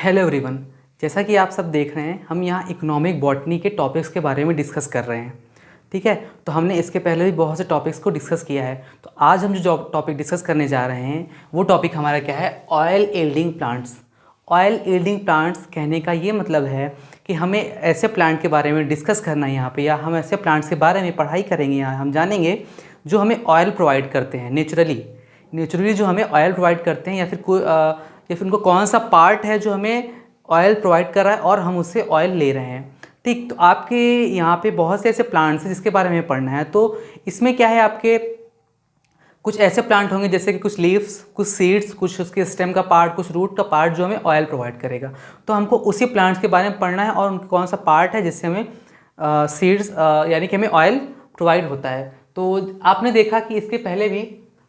Hello everyone. जैसा कि आप सब देख रहे हैं, हम यहाँ इकोनॉमिक बॉटनी के टॉपिक्स के बारे में डिस्कस कर रहे हैं। ठीक है, तो हमने इसके पहले भी बहुत से टॉपिक्स को डिस्कस किया है। तो आज हम जो टॉपिक डिस्कस करने जा रहे हैं वो टॉपिक हमारा क्या है, oil yielding plants. Oil yielding plants कहने का ये मतलब है कि हमें ऐसे प्लांट के बारे में डिस्कस करना है यहाँ पे, या हम ऐसे प्लांट्स के बारे में पढ़ाई करेंगे। यहाँ हम जानेंगे जो हमें ऑयल प्रोवाइड करते हैं नेचुरली जो हमें ऑयल प्रोवाइड करते हैं, या फिर उनको कौन सा पार्ट है जो हमें ऑयल प्रोवाइड कर रहा है और हम उससे ऑयल ले रहे हैं। ठीक, तो आपके यहाँ पे बहुत से ऐसे प्लांट्स हैं जिसके बारे में पढ़ना है। तो इसमें क्या है, आपके कुछ ऐसे प्लांट होंगे जैसे कि कुछ लीव्स, कुछ सीड्स, कुछ उसके स्टेम का पार्ट, कुछ रूट का पार्ट जो हमें ऑयल प्रोवाइड करेगा। तो हमको उसी प्लांट्स के बारे में पढ़ना है और उनका कौन सा पार्ट है जिससे हमें सीड्स यानी कि हमें ऑयल प्रोवाइड होता है। तो आपने देखा कि इसके पहले भी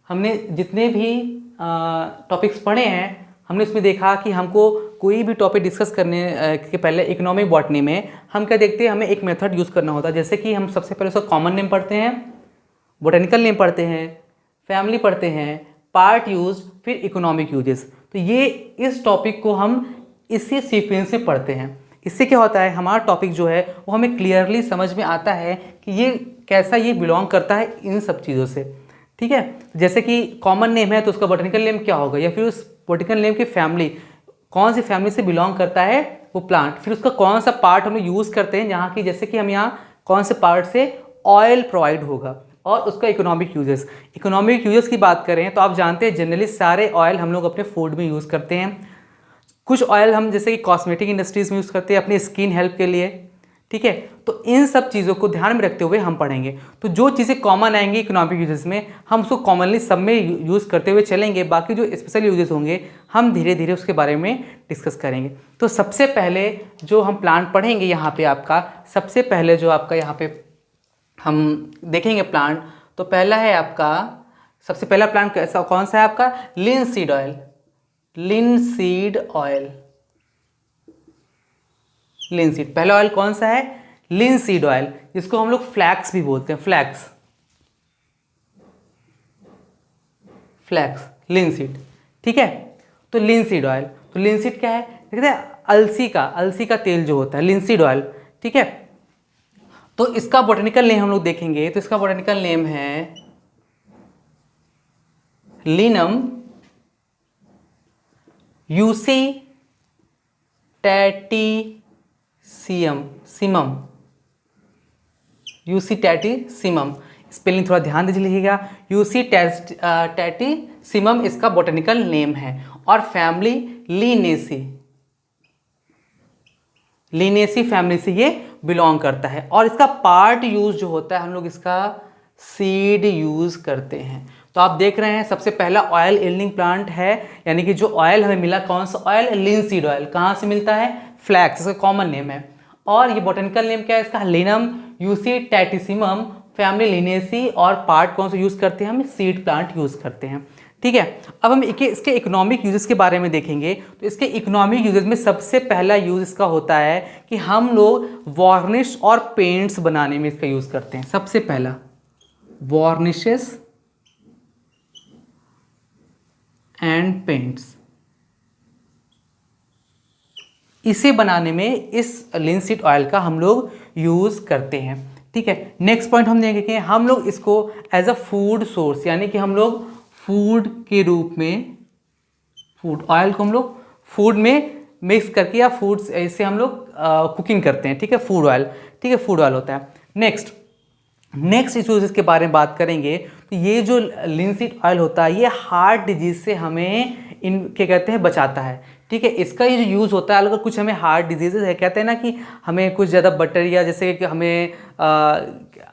हमने जितने भी टॉपिक्स पढ़े हैं, हमने इसमें देखा कि हमको कोई भी टॉपिक डिस्कस करने के पहले इकोनॉमिक बॉटनी में हम क्या देखते हैं, हमें एक मेथड यूज़ करना होता है। जैसे कि हम सबसे पहले उसका कॉमन नेम पढ़ते हैं, बोटेनिकल नेम पढ़ते हैं, फैमिली पढ़ते हैं, पार्ट यूज, फिर इकोनॉमिक यूजेस। तो ये इस टॉपिक को हम इसी सीक्वेंस में पढ़ते हैं। इससे क्या होता है, हमारा टॉपिक जो है वो हमें क्लियरली समझ में आता है कि ये कैसा ये बिलोंग करता है इन सब चीज़ों से। ठीक है, जैसे कि कॉमन नेम है तो उसका बोटेनिकल नेम क्या होगा, या फिर उस बोटेनिकल नेम की फैमिली कौन सी फैमिली से बिलोंग करता है वो प्लांट, फिर उसका कौन सा पार्ट हम यूज़ करते हैं जहाँ की, जैसे कि हम यहाँ कौन से पार्ट से ऑयल प्रोवाइड होगा, और उसका इकोनॉमिक यूजेस की बात करें तो आप जानते हैं जनरली सारे ऑयल हम लोग अपने फूड में यूज़ करते हैं। कुछ ऑयल हम जैसे कि कॉस्मेटिक इंडस्ट्रीज़ में यूज़ करते हैं अपनी स्किन हेल्प के लिए। ठीक है, तो इन सब चीज़ों को ध्यान में रखते हुए हम पढ़ेंगे। तो जो चीज़ें कॉमन आएंगी इकोनॉमिक यूजेस में, हम उसको कॉमनली सब में यूज़ करते हुए चलेंगे। बाकी जो स्पेशल यूजेस होंगे हम धीरे धीरे उसके बारे में डिस्कस करेंगे। तो सबसे पहले जो हम प्लांट पढ़ेंगे यहाँ पे, आपका सबसे पहले जो आपका यहाँ पे हम देखेंगे प्लांट, तो पहला है आपका, सबसे पहला प्लांट कैसा कौन सा है आपका, लिनसीड ऑयल। लिनसीड पहला ऑयल कौन सा है, लिनसीड ऑयल, जिसको हम लोग फ्लैक्स भी बोलते हैं। Flax linseed. ठीक है, तो लिनसीड ऑयल, तो लिनसीड क्या है, देखते हैं अलसी का तेल जो होता है, लिनसीड ऑयल। ठीक है, तो इसका बोटेनिकल नेम हम लोग देखेंगे, तो इसका बोटेनिकल नेम है लिनम यूसीटैटिसिमम। स्पेलिंग थोड़ा ध्यान दीजिए, लिखिएगा, यूसीटैटिसिमम इसका बोटेनिकल नेम है। और फैमिली लिनेसी फैमिली से ये बिलोंग करता है। और इसका पार्ट यूज जो होता है, हम लोग इसका सीड यूज करते हैं। तो आप देख रहे हैं सबसे पहला ऑयल यील्डिंग प्लांट है, यानी कि जो ऑयल हमें मिला, कौन सा ऑयल, लिनसीड ऑयल। कहाँ से मिलता है, फ्लैक्स, इसका कॉमन नेम है। और ये बोटेनिकल नेम क्या है इसका, लिनम यूसीटैटिसिमम, फैमिली लिनेसी, और पार्ट कौन सा यूज करते हैं, हम सीड प्लांट यूज करते हैं। ठीक है, अब हम इसके इकोनॉमिक यूजेस के बारे में देखेंगे। तो इसके इकोनॉमिक यूजेस में सबसे पहला यूज इसका होता है कि हम लोग वार्निश और पेंट्स बनाने में इसका यूज करते हैं। सबसे पहला वार्निशेस एंड पेंट्स, इसे बनाने में इस लिनसीड ऑयल का हम लोग यूज करते हैं। ठीक है, नेक्स्ट पॉइंट हम देखेंगे कि हम लोग इसको एज अ फूड सोर्स, यानी कि हम लोग फूड के रूप में, फूड ऑयल को हम लोग फूड में मिक्स करके, या फूड्स ऐसे हम लोग कुकिंग करते हैं। ठीक है, फूड ऑयल। ठीक है, फूड ऑयल होता है। नेक्स्ट इश्यूज के बारे में बात करेंगे। तो ये जो लिनसीड ऑयल होता है, ये हार्ट डिजीज से हमें क्या कहते हैं, बचाता है। ठीक है, इसका ये जो यूज़ होता है, अगर कुछ हमें हार्ट डिजीजेज है, कहते हैं ना कि हमें कुछ ज़्यादा बटर या जैसे कि हमें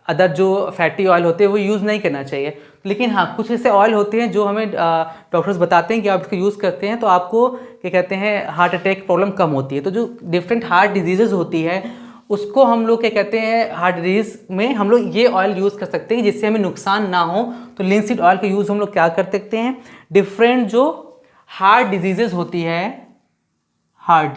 अदर जो फैटी ऑयल होते हैं वो यूज़ नहीं करना चाहिए। लेकिन हाँ, कुछ ऐसे ऑयल होते हैं जो हमें डॉक्टर्स बताते हैं कि आप इसको यूज़ करते हैं तो आपको क्या कहते हैं, हार्ट अटैक प्रॉब्लम कम होती है। तो जो डिफरेंट हार्ट डिजीजेज होती है उसको हम लोग क्या कहते हैं, हार्ट डिजीज में हम लोग ये ऑयल यूज़ कर सकते हैं जिससे हमें नुकसान ना हो। तो लिनसीड ऑयल का यूज़ हम लोग क्या कर सकते हैं, डिफरेंट जो हार्ट डिजीजेज होती है, हार्ट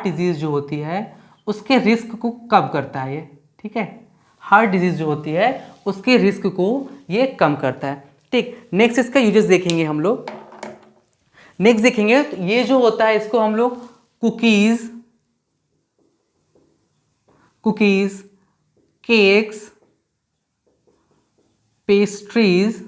डिजीज जो होती है उसके रिस्क को कम करता है ये। ठीक है, हार्ट डिजीज जो होती है उसके रिस्क को ये कम करता है। ठीक, नेक्स्ट इसका यूजेस देखेंगे हम लोग। नेक्स्ट देखेंगे तो ये जो होता है इसको हम लोग कुकीज, केक्स, पेस्ट्रीज,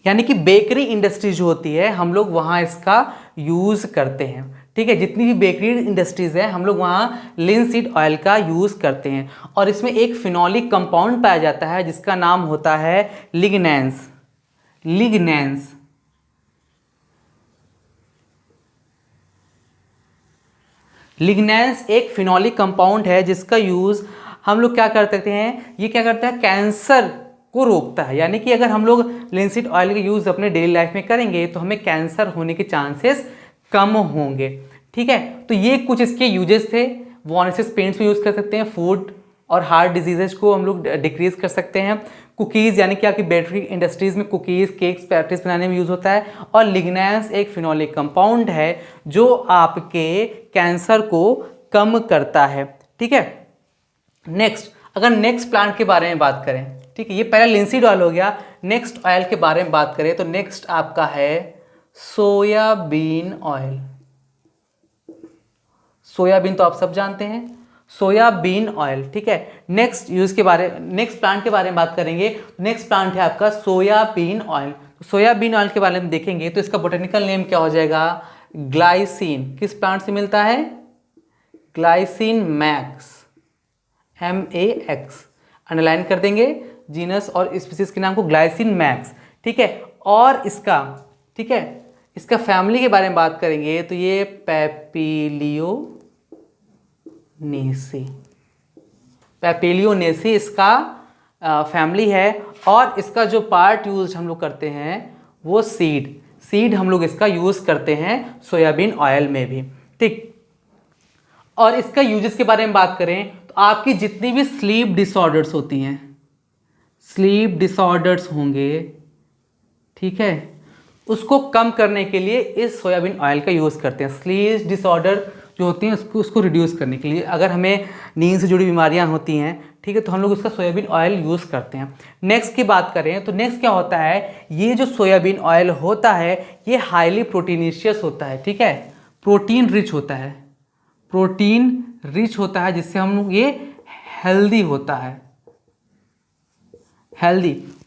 यानी कि बेकरी इंडस्ट्री जो होती है हम लोग वहाँ इसका यूज़ करते हैं। ठीक है, जितनी भी बेकरी इंडस्ट्रीज़ है हम लोग वहाँ लिनसीड ऑयल का यूज़ करते हैं। और इसमें एक फिनोलिक कंपाउंड पाया जाता है जिसका नाम होता है लिग्नैंस। लिग्नैंस एक फिनोलिक कंपाउंड है जिसका यूज़ हम लोग क्या कर सकते हैं, ये क्या करता है, कैंसर को रोकता है। यानी कि अगर हम लोग लिनसीड ऑयल का यूज़ अपने डेली लाइफ में करेंगे तो हमें कैंसर होने के चांसेस कम होंगे। ठीक है, तो ये कुछ इसके यूजेस थे। वॉर्निशेस पेंट्स में यूज़ कर सकते हैं, फूड और हार्ट डिजीजेज को हम लोग डिक्रीज कर सकते हैं। कुकीज़ यानी कि आपकी बेकरी इंडस्ट्रीज़ में कुकीज़, केक्स, पेस्ट्रीज बनाने में यूज़ होता है। और लिग्नैंस एक फिनोलिक कंपाउंड है जो आपके कैंसर को कम करता है। ठीक है, नेक्स्ट अगर नेक्स्ट प्लांट के बारे में बात करें, ठीक है, ये पहला लिंसीड ऑयल हो गया। नेक्स्ट ऑयल के बारे में बात करें तो नेक्स्ट आपका है सोयाबीन ऑयल। सोयाबीन तो आप सब जानते हैं, सोयाबीन ऑयल। ठीक है, नेक्स्ट प्लांट के बारे में बात करेंगे। नेक्स्ट प्लांट है आपका सोयाबीन ऑयल। सोयाबीन ऑयल के बारे में देखेंगे तो इसका बोटेनिकल नेम क्या हो जाएगा, ग्लाइसिन। किस प्लांट से मिलता है, ग्लाइसिन मैक्स, MAX अंडरलाइन कर देंगे, जीनस और स्पीसीज के नाम को ग्लाइसिन मैक्स। ठीक है, और इसका, ठीक है, इसका फैमिली के बारे में बात करेंगे तो ये पैपिलियोनेसी इसका फैमिली है। और इसका जो पार्ट यूज हम लोग करते हैं वो सीड हम लोग इसका यूज़ करते हैं सोयाबीन ऑयल में भी। ठीक, और इसका यूजेस के बारे में बात करें तो आपकी जितनी भी स्लीप डिसऑर्डर्स होती हैं, स्लीप डिसऑर्डर्स होंगे, ठीक है, उसको कम करने के लिए इस सोयाबीन ऑयल का यूज़ करते हैं। स्लीप डिसऑर्डर जो होती हैं उसको रिड्यूस करने के लिए, अगर हमें नींद से जुड़ी बीमारियां होती हैं, ठीक है, तो हम लोग उसका सोयाबीन ऑयल यूज़ करते हैं। नेक्स्ट की बात करें तो नेक्स्ट क्या होता है, ये जो सोयाबीन ऑयल होता है ये हाईली प्रोटीनिशियस होता है। ठीक है, प्रोटीन रिच होता है, जिससे हम लोग ये हेल्दी होता है।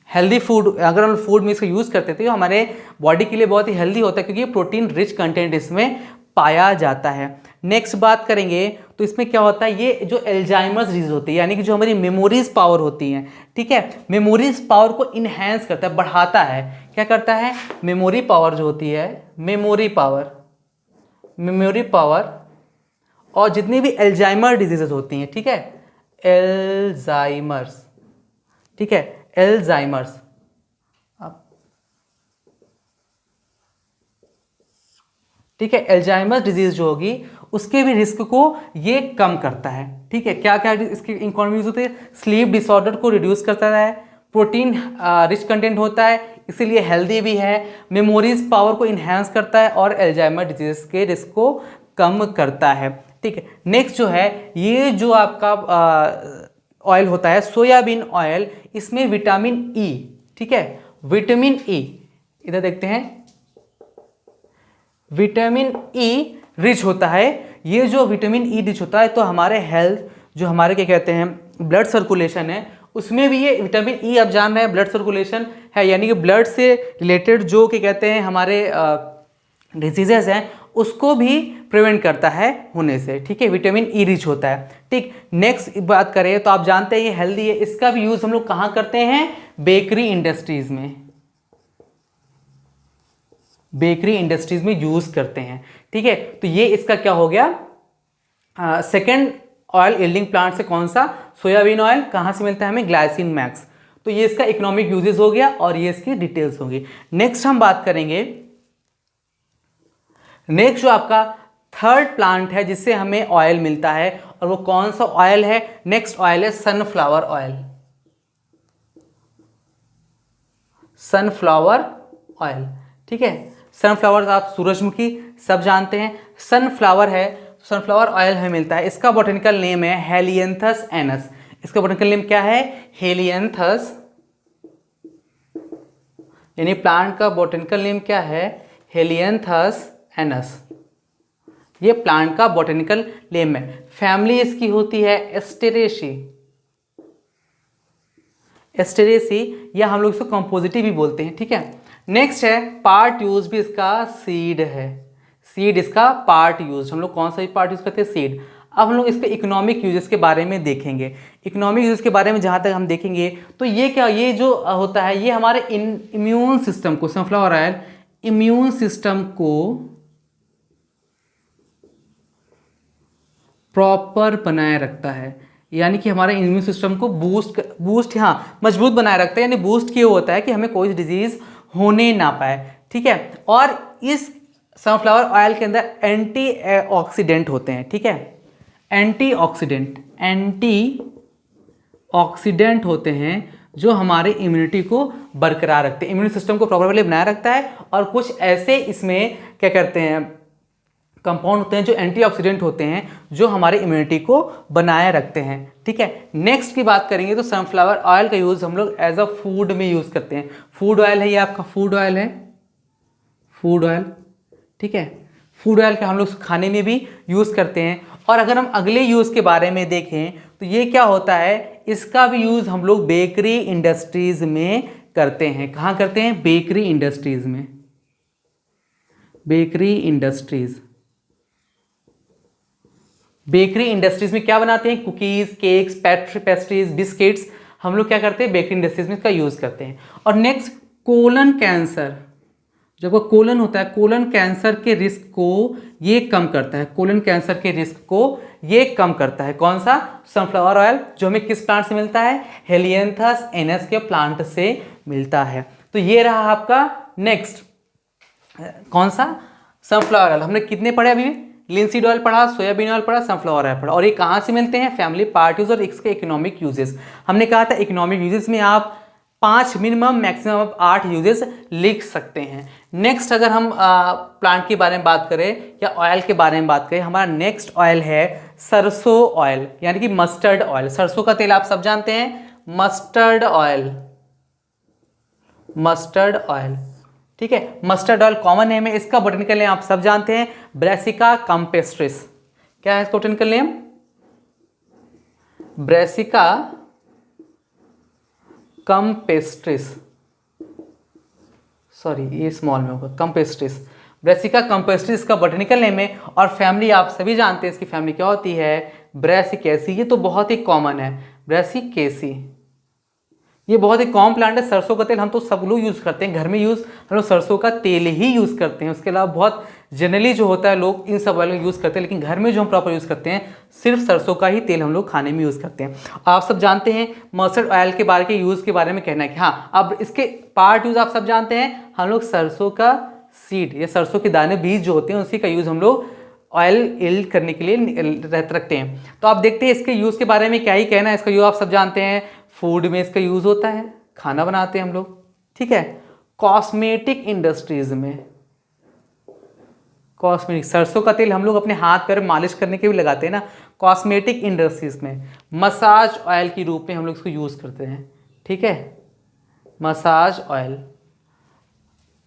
हेल्दी फूड, अगर हम फूड में इसका यूज़ करते थे तो हमारे बॉडी के लिए बहुत ही हेल्दी होता है क्योंकि ये प्रोटीन रिच कंटेंट इसमें पाया जाता है। नेक्स्ट बात करेंगे तो इसमें क्या होता है, ये जो एल्जाइमर्स डिजीज होती है, यानी कि जो हमारी मेमोरीज पावर होती हैं, ठीक है, मेमोरीज पावर को इन्हेंस करता है, बढ़ाता है। क्या करता है, मेमोरी पावर जो होती है, मेमोरी पावर और जितनी भी एल्जाइमर डिजीजेस होती हैं, ठीक है, एल्जाइमर्स, ठीक है, एल्जाइमर्स, ठीक है, एल्जाइमर्स डिजीज जो होगी उसके भी रिस्क को ये कम करता है। ठीक है, क्या क्या इसके इकोनॉमीज होते हैं, स्लीप डिसऑर्डर को रिड्यूस करता है, प्रोटीन रिच कंटेंट होता है इसीलिए हेल्दी भी है, मेमोरीज पावर को इन्हेंस करता है और एल्जाइमर डिजीज के रिस्क को कम करता है। ठीक है, नेक्स्ट जो है ये जो आपका ऑयल होता है सोयाबीन ऑयल, इसमें विटामिन ई, ठीक है, विटामिन ई, इधर देखते हैं, विटामिन ई रिच होता है। ये जो विटामिन ई रिच होता है तो हमारे हेल्थ, जो हमारे क्या कहते हैं ब्लड सर्कुलेशन है, उसमें भी ये विटामिन ई, आप जान रहे हैं ब्लड सर्कुलेशन है, यानी कि ब्लड से रिलेटेड जो क्या कहते हैं हमारे डिजीजेस हैं उसको भी प्रिवेंट करता है होने से। ठीक है, विटामिन ई रिच होता है। ठीक, नेक्स्ट बात करें तो आप जानते हैं ये हेल्दी है, इसका भी यूज़ हम लोग कहाँ करते हैं, बेकरी इंडस्ट्रीज में यूज़ करते हैं। ठीक है, तो ये इसका क्या हो गया, सेकेंड ऑयल यील्डिंग प्लांट से कौन सा, सोयाबीन ऑयल। कहाँ से मिलता है हमें, ग्लाइसिन मैक्स। तो ये इसका इकोनॉमिक यूजेस हो गया और ये इसकी डिटेल्स होंगी। नेक्स्ट हम बात करेंगे, नेक्स्ट जो आपका थर्ड प्लांट है जिससे हमें ऑयल मिलता है और वो कौन सा ऑयल है, नेक्स्ट ऑयल है सनफ्लावर ऑयल। ठीक है, सनफ्लावर आप सूरजमुखी सब जानते हैं, सनफ्लावर है, सनफ्लावर ऑयल हमें मिलता है। इसका बोटेनिकल नेम है हेलियंथस एनस। इसका बोटेनिकल नेम क्या है, हेलियंथस, यानी प्लांट का बोटेनिकल नेम क्या है, हेलियंथस एनस, ये प्लांट का बॉटेनिकल नेम है। फैमिली इसकी होती है एस्टेरेसी, एस्टेरेसी, या हम लोग इसको कंपोजिटी भी बोलते हैं, ठीक है। नेक्स्ट है पार्ट यूज, भी इसका सीड है, सीड इसका पार्ट यूज, हम लोग कौन सा पार्ट यूज करते हैं, सीड। अब हम लोग इसके इकोनॉमिक यूजेस के बारे में देखेंगे। इकोनॉमिक यूजेस के बारे में जहाँ तक हम देखेंगे तो ये क्या, ये जो होता है ये हमारे इम्यून सिस्टम को, सनफ्लावर ऑयल इम्यून सिस्टम को प्रॉपर बनाए रखता है, यानी कि हमारे इम्यून सिस्टम को बूस्ट हाँ मजबूत बनाए रखता है, यानी बूस्ट किया होता है कि हमें कोई डिजीज होने ना पाए, ठीक है। और इस सनफ्लावर ऑयल के अंदर एंटीऑक्सीडेंट होते हैं, ठीक है, एंटीऑक्सीडेंट होते हैं जो हमारे इम्यूनिटी को बरकरार रखते हैं, इम्यून सिस्टम को प्रॉपरली बनाए रखता है। और कुछ ऐसे इसमें क्या करते हैं कंपाउंड होते हैं जो एंटीऑक्सीडेंट होते हैं जो हमारे इम्यूनिटी को बनाए रखते हैं, ठीक है। नेक्स्ट की बात करेंगे तो सनफ्लावर ऑयल का यूज़ हम लोग एज अ फूड में यूज़ करते हैं। फूड ऑयल है, ये आपका फूड ऑयल है, फूड ऑयल, ठीक है। फूड ऑयल का हम लोग खाने में भी यूज़ करते हैं। और अगर हम अगले यूज़ के बारे में देखें तो ये क्या होता है, इसका भी यूज़ हम लोग बेकरी इंडस्ट्रीज में करते हैं। कहाँ करते हैं, बेकरी इंडस्ट्रीज में, बेकरी इंडस्ट्रीज, बेकरी इंडस्ट्रीज में क्या बनाते हैं, कुकीज़, केक्स, पेस्ट्रीज, बिस्किट्स, हम लोग क्या करते हैं बेकरी इंडस्ट्रीज में इसका यूज़ करते हैं। और नेक्स्ट कोलन कैंसर, जब वो कोलन होता है, कोलन कैंसर के रिस्क को ये कम करता है, कोलन कैंसर के रिस्क को ये कम करता है। कौन सा, सनफ्लावर ऑयल, जो हमें किस प्लांट से मिलता है, हेलियंथस एनस के प्लांट से मिलता है। तो ये रहा आपका नेक्स्ट कौन सा, सनफ्लावर ऑयल। हमने कितने पढ़े अभी, लिंसीड ऑयल पढ़ा, सोयाबीन ऑयल पढ़ा, सनफ्लावर ऑयल पढ़ा। और ये कहाँ से मिलते हैं, फैमिली पार्ट यूज और इसके इकोनॉमिक यूजेस। हमने कहा था इकोनॉमिक यूजेस में आप 5 मिनिमम मैक्सिमम आप 8 यूजेस लिख सकते हैं। नेक्स्ट अगर हम प्लांट के बारे में बात करें या ऑयल के बारे में बात करें, हमारा नेक्स्ट ऑयल है सरसों ऑयल, यानी कि मस्टर्ड ऑयल। सरसों का तेल आप सब जानते हैं, मस्टर्ड ऑयल, मस्टर्ड ऑयल, ठीक है। मस्टर्ड ऑयल कॉमन नेम है, इसका बोटेनिकल नेम आप सब जानते हैं, ब्रासिका कैम्पेस्ट्रिस। क्या है इसका botanical name, brassica campestris, sorry ये स्मॉल में होगा, कैम्पेस्ट्रिस, ब्रासिका कैम्पेस्ट्रिस का बोटेनिकल नेम है। और फैमिली आप सभी जानते हैं, इसकी फैमिली क्या होती है, ब्रासिकेसी। ये तो बहुत ही कॉमन है, ब्रासिकेसी, ये बहुत ही कॉमन प्लांट है। सरसों का तेल हम तो सब लोग यूज़ करते हैं, घर में यूज़ हम लोग सरसों का तेल ही यूज़ करते हैं। उसके अलावा बहुत जनरली जो होता है लोग इन सब ऑयल यूज़ करते हैं, लेकिन घर में जो हम प्रॉपर यूज़ करते हैं सिर्फ सरसों का ही तेल हम लोग खाने में यूज़ करते हैं। आप सब जानते हैं मस्टर्ड ऑयल के बारे के यूज़ के बारे में कहना है कि हाँ, अब इसके पार्ट यूज़ आप सब जानते हैं। हम लोग सरसों का सीड या सरसों के दाने बीज जो होते हैं उसी का यूज़ हम लोग ऑयल इल्ड करने के लिए रखते हैं। तो आप देखते हैं इसके यूज़ के बारे में क्या ही कहना है। इसका यूज़ आप सब जानते हैं, फूड में इसका यूज़ होता है, खाना बनाते हैं हम लोग, ठीक है। कॉस्मेटिक इंडस्ट्रीज में, कॉस्मेटिक, सरसों का तेल हम लोग अपने हाथ पैर मालिश करने के भी लगाते हैं ना। कॉस्मेटिक इंडस्ट्रीज में मसाज ऑयल के रूप में हम लोग इसको यूज़ करते हैं, ठीक है। मसाज ऑयल,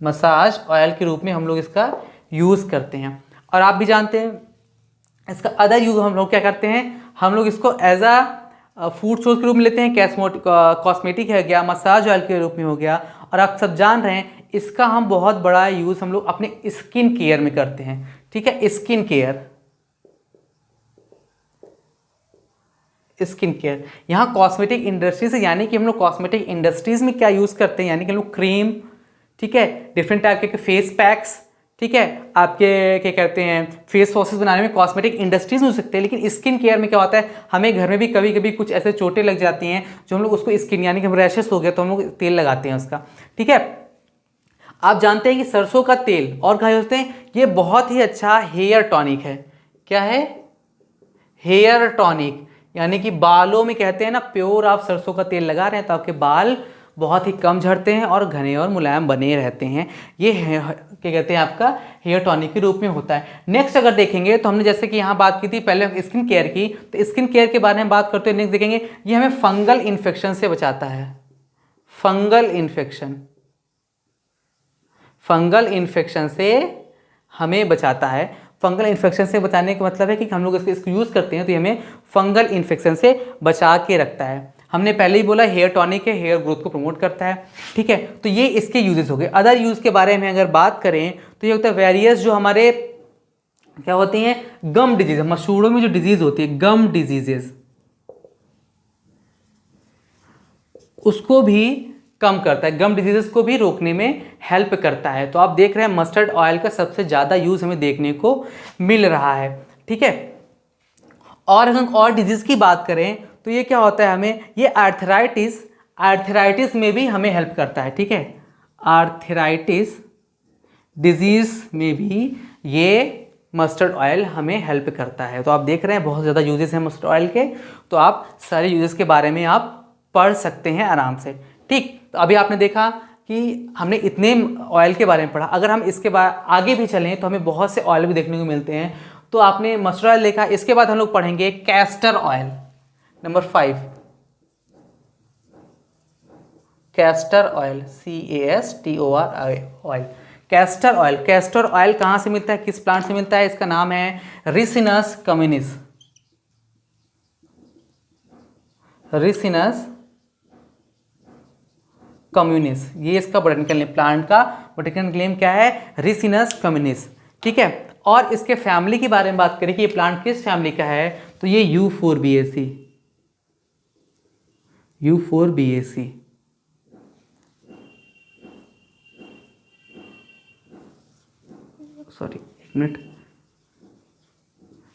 मसाज ऑयल के रूप में हम लोग इसका यूज़ करते हैं। और आप भी जानते हैं इसका अदर यूज हम लोग क्या करते हैं, हम लोग इसको एज अ फूड सोर्स के रूप में लेते हैं। कॉस्मेटिक है गया, मसाज ऑयल के रूप में हो गया। और आप सब जान रहे हैं इसका हम बहुत बड़ा यूज़ हम लोग अपने स्किन केयर में करते हैं, ठीक है। स्किन केयर, स्किन केयर, यहाँ कॉस्मेटिक इंडस्ट्रीज है, यानी कि हम लोग कॉस्मेटिक इंडस्ट्रीज में क्या यूज़ करते हैं, यानी कि हम लोग क्रीम, ठीक है, डिफरेंट टाइप के फेस पैक्स, ठीक है, आपके क्या कहते हैं फेस वॉशेस बनाने में कॉस्मेटिक इंडस्ट्रीज हो सकते हैं। लेकिन स्किन केयर में क्या होता है, हमें घर में भी कभी कभी कुछ ऐसे चोटें लग जाती हैं जो हम लोग उसको स्किन, यानी कि हम रैशेस हो गया तो हम लोग तेल लगाते हैं उसका, ठीक है। आप जानते हैं कि सरसों का तेल और क्या होते हैं, ये बहुत ही अच्छा हेयर टॉनिक है। क्या है, हेयर टॉनिक, यानी कि बालों में कहते हैं ना, प्योर आप सरसों का तेल लगा रहे हैं तो आपके बाल बहुत ही कम झड़ते हैं और घने और मुलायम बने रहते हैं। ये क्या कहते हैं आपका हेयर टॉनिक के रूप में होता है। नेक्स्ट अगर देखेंगे तो हमने जैसे कि यहाँ बात की थी पहले स्किन केयर की, तो स्किन केयर के बारे में बात करते हैं। नेक्स्ट देखेंगे ये हमें फंगल इन्फेक्शन से बचाता है, फंगल इन्फेक्शन, फंगल इन्फेक्शन से हमें बचाता है। फंगल इन्फेक्शन से बचाने का मतलब है कि हम लोग इसको यूज़ करते हैं तो ये हमें फंगल इन्फेक्शन से बचा के रखता है। हमने पहले ही बोला हेयर टॉनिक है, हेयर ग्रोथ को प्रमोट करता है, ठीक है। तो ये इसके यूजेस हो गए। अदर यूज़ के बारे में अगर बात करें तो ये होता है वेरियस जो हमारे क्या होती हैं, गम डिजीज, मसूड़ों में जो डिजीज होती है गम डिजीजेस, उसको भी कम करता है, गम डिजीजेस को भी रोकने में हेल्प करता है। तो आप देख रहे हैं मस्टर्ड ऑयल का सबसे ज़्यादा यूज़ हमें देखने को मिल रहा है, ठीक है। और अगर हम और डिजीज़ की बात करें तो ये क्या होता है, हमें ये आर्थराइटिस में भी हमें हेल्प करता है, ठीक है। आर्थराइटिस डिजीज़ में भी ये मस्टर्ड ऑयल हमें हेल्प करता है। तो आप देख रहे हैं बहुत ज़्यादा यूजेस हैं मस्टर्ड ऑयल के, तो आप सारे यूजेस के बारे में आप पढ़ सकते हैं आराम से, ठीक। तो अभी आपने देखा कि हमने इतने ऑयल के बारे में पढ़ा। अगर हम इसके बाद आगे भी चलें तो हमें बहुत से ऑयल भी देखने को मिलते हैं। तो आपने मस्टर्ड ऑयल देखा, इसके बाद हम लोग पढ़ेंगे castor oil, number 5, castor oil, CASTOR oil. Castor oil, castor oil कहाँ से मिलता है, किस प्लांट से मिलता है, इसका नाम है रिसिनस कम्युनिस। रिसिनस कम्युनिस, ये इसका बोटेनिकल नेम, प्लांट का बोटेनिकल नेम क्या है, रिसिनस कम्युनिस, ठीक है। और इसके फैमिली के बारे में बात करें कि ये प्लांट किस फैमिली का है, तो ये U4BAC, U4BAC, सॉरी एक मिनट,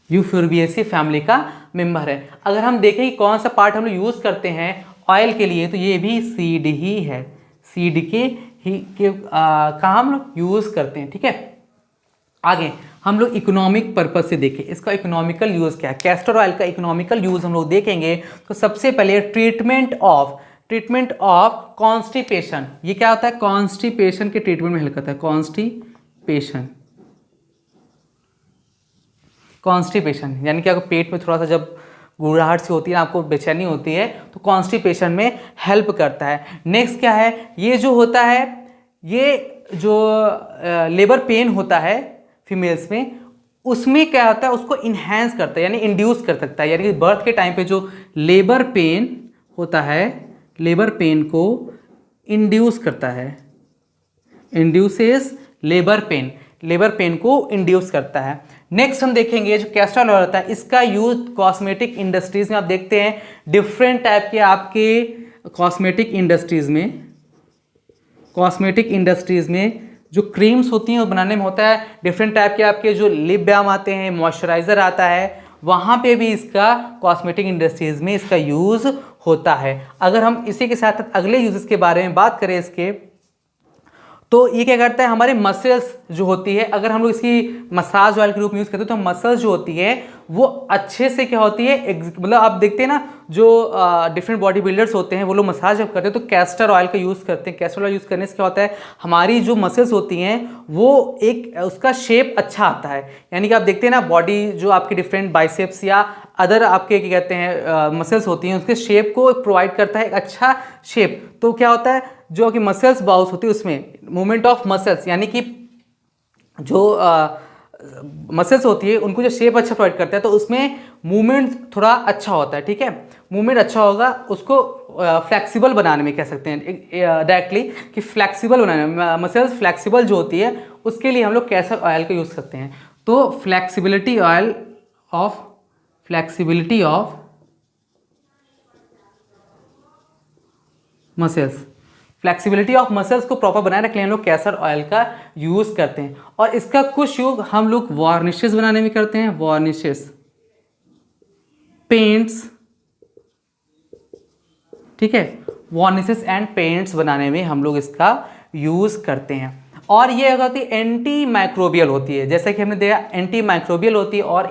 U4BAC फैमिली का मेंबर है। अगर हम देखें कि कौन सा पार्ट हम लोग यूज़ करते हैं ऑयल के लिए, तो ये भी सीड ही है, सीड के कहाँ हम लोग यूज़ करते हैं, ठीक है। आगे हम लोग इकोनॉमिक पर्पज से देखें, इसका इकोनॉमिकल यूज़ क्या है, कैस्टर ऑयल का इकोनॉमिकल यूज़ हम लोग देखेंगे। तो सबसे पहले ट्रीटमेंट ऑफ कॉन्स्टिपेशन, ये क्या होता है, कॉन्स्टिपेशन के ट्रीटमेंट में हेल्प करता है, कॉन्स्टिपेशन यानी कि आपको पेट में थोड़ा सा जब गुड़ाहट सी होती है, आपको बेचैनी होती है, तो कॉन्स्टिपेशन में हेल्प करता है। नेक्स्ट क्या है, ये जो होता है, ये जो लेबर पेन होता है फीमेल्स में, उसमें क्या होता है, उसको इन्हेंस करता है यानी इंड्यूस कर सकता है। यानी कि बर्थ के टाइम पे जो लेबर पेन होता है, लेबर पेन को इंड्यूस करता है, इंड्यूसेस लेबर पेन को इंड्यूस करता है। नेक्स्ट हम देखेंगे जो कैस्टर ऑयल होता है, इसका यूज कॉस्मेटिक इंडस्ट्रीज में आप देखते हैं, डिफरेंट टाइप के आपके कॉस्मेटिक इंडस्ट्रीज में जो क्रीम्स होती हैं वो बनाने में होता है, डिफरेंट टाइप के आपके जो लिप बाम आते हैं, मॉइस्चराइज़र आता है, वहाँ पे भी इसका कॉस्मेटिक इंडस्ट्रीज में इसका यूज़ होता है। अगर हम इसी के साथ अगले यूजेस के बारे में बात करें इसके, तो ये क्या करता है, हमारे मसल्स जो होती है, अगर हम लोग इसकी मसाज ऑयल के रूप में यूज़ करते हैं तो मसल्स जो होती है वो अच्छे से क्या होती है, मतलब आप देखते हैं ना जो डिफरेंट बॉडी बिल्डर्स होते हैं वो लोग मसाज जब करते हैं तो कैस्टर ऑयल का यूज़ करते हैं। कैस्टर ऑयल यूज़ करने से क्या होता है, हमारी जो मसल्स होती हैं वो एक उसका शेप अच्छा आता है। यानी कि आप देखते हैं ना बॉडी जो आपके डिफरेंट बाइसेप्स या अदर आपके क्या कहते हैं मसल्स होती हैं, उसके शेप को प्रोवाइड करता है एक अच्छा शेप। तो क्या होता है, जो कि मसल्स बाउंस होती है उसमें मूवमेंट ऑफ मसल्स, यानी कि जो मसल्स होती है उनको जो शेप अच्छा प्रोवाइड करता है, तो उसमें मूवमेंट थोड़ा अच्छा होता है, ठीक है। मूवमेंट अच्छा होगा, उसको फ्लेक्सिबल बनाने में कह सकते हैं डायरेक्टली कि फ्लेक्सिबल बनाने में, मसल्स फ्लेक्सिबल जो होती है उसके लिए हम लोग कैस्टर ऑयल का यूज़ करते हैं। तो फ्लेक्सिबिलिटी ऑफ मसल्स को प्रॉपर बनाए रखने के लिए हम लोग कैस्टर ऑयल का यूज़ करते हैं। और इसका कुछ यूज हम लोग वार्निशेस बनाने में करते हैं, वार्निशेस, पेंट्स, ठीक है, वार्निशेस एंड पेंट्स बनाने में हम लोग इसका यूज़ करते हैं। और ये अगर होती है एंटी माइक्रोबियल होती है, जैसा कि हमने देखा एंटी माइक्रोबियल होती है। और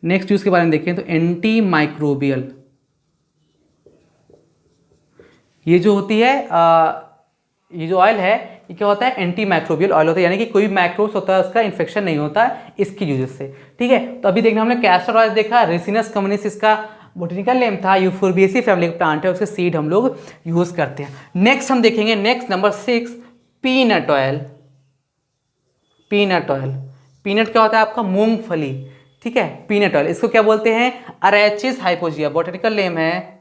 नेक्स्ट यूज़ के बारे में देखें तो एंटी माइक्रोबियल, ये जो होती है ये जो ऑयल है ये क्या होता है, एंटी माइक्रोबियल ऑयल होता है, यानी कि कोई माइक्रोब्स होता है उसका इन्फेक्शन नहीं होता है इसकी यूज से, ठीक है। तो अभी देखना हमने कैस्टर ऑयल देखा, रिसिनस कम्युनिस इसका बोटेनिकल नेम था, यूफोरबिएसी फैमिली का प्लांट है, उसके सीड हम लोग यूज़ करते हैं। नेक्स्ट हम देखेंगे, next number 6, peanut oil. Peanut oil, peanut क्या होता है आपका? मूंगफली, ठीक है। पीनट ऑयल, इसको क्या बोलते हैं? अरैचिस हाइपोजिया, बॉटनिकल नेम है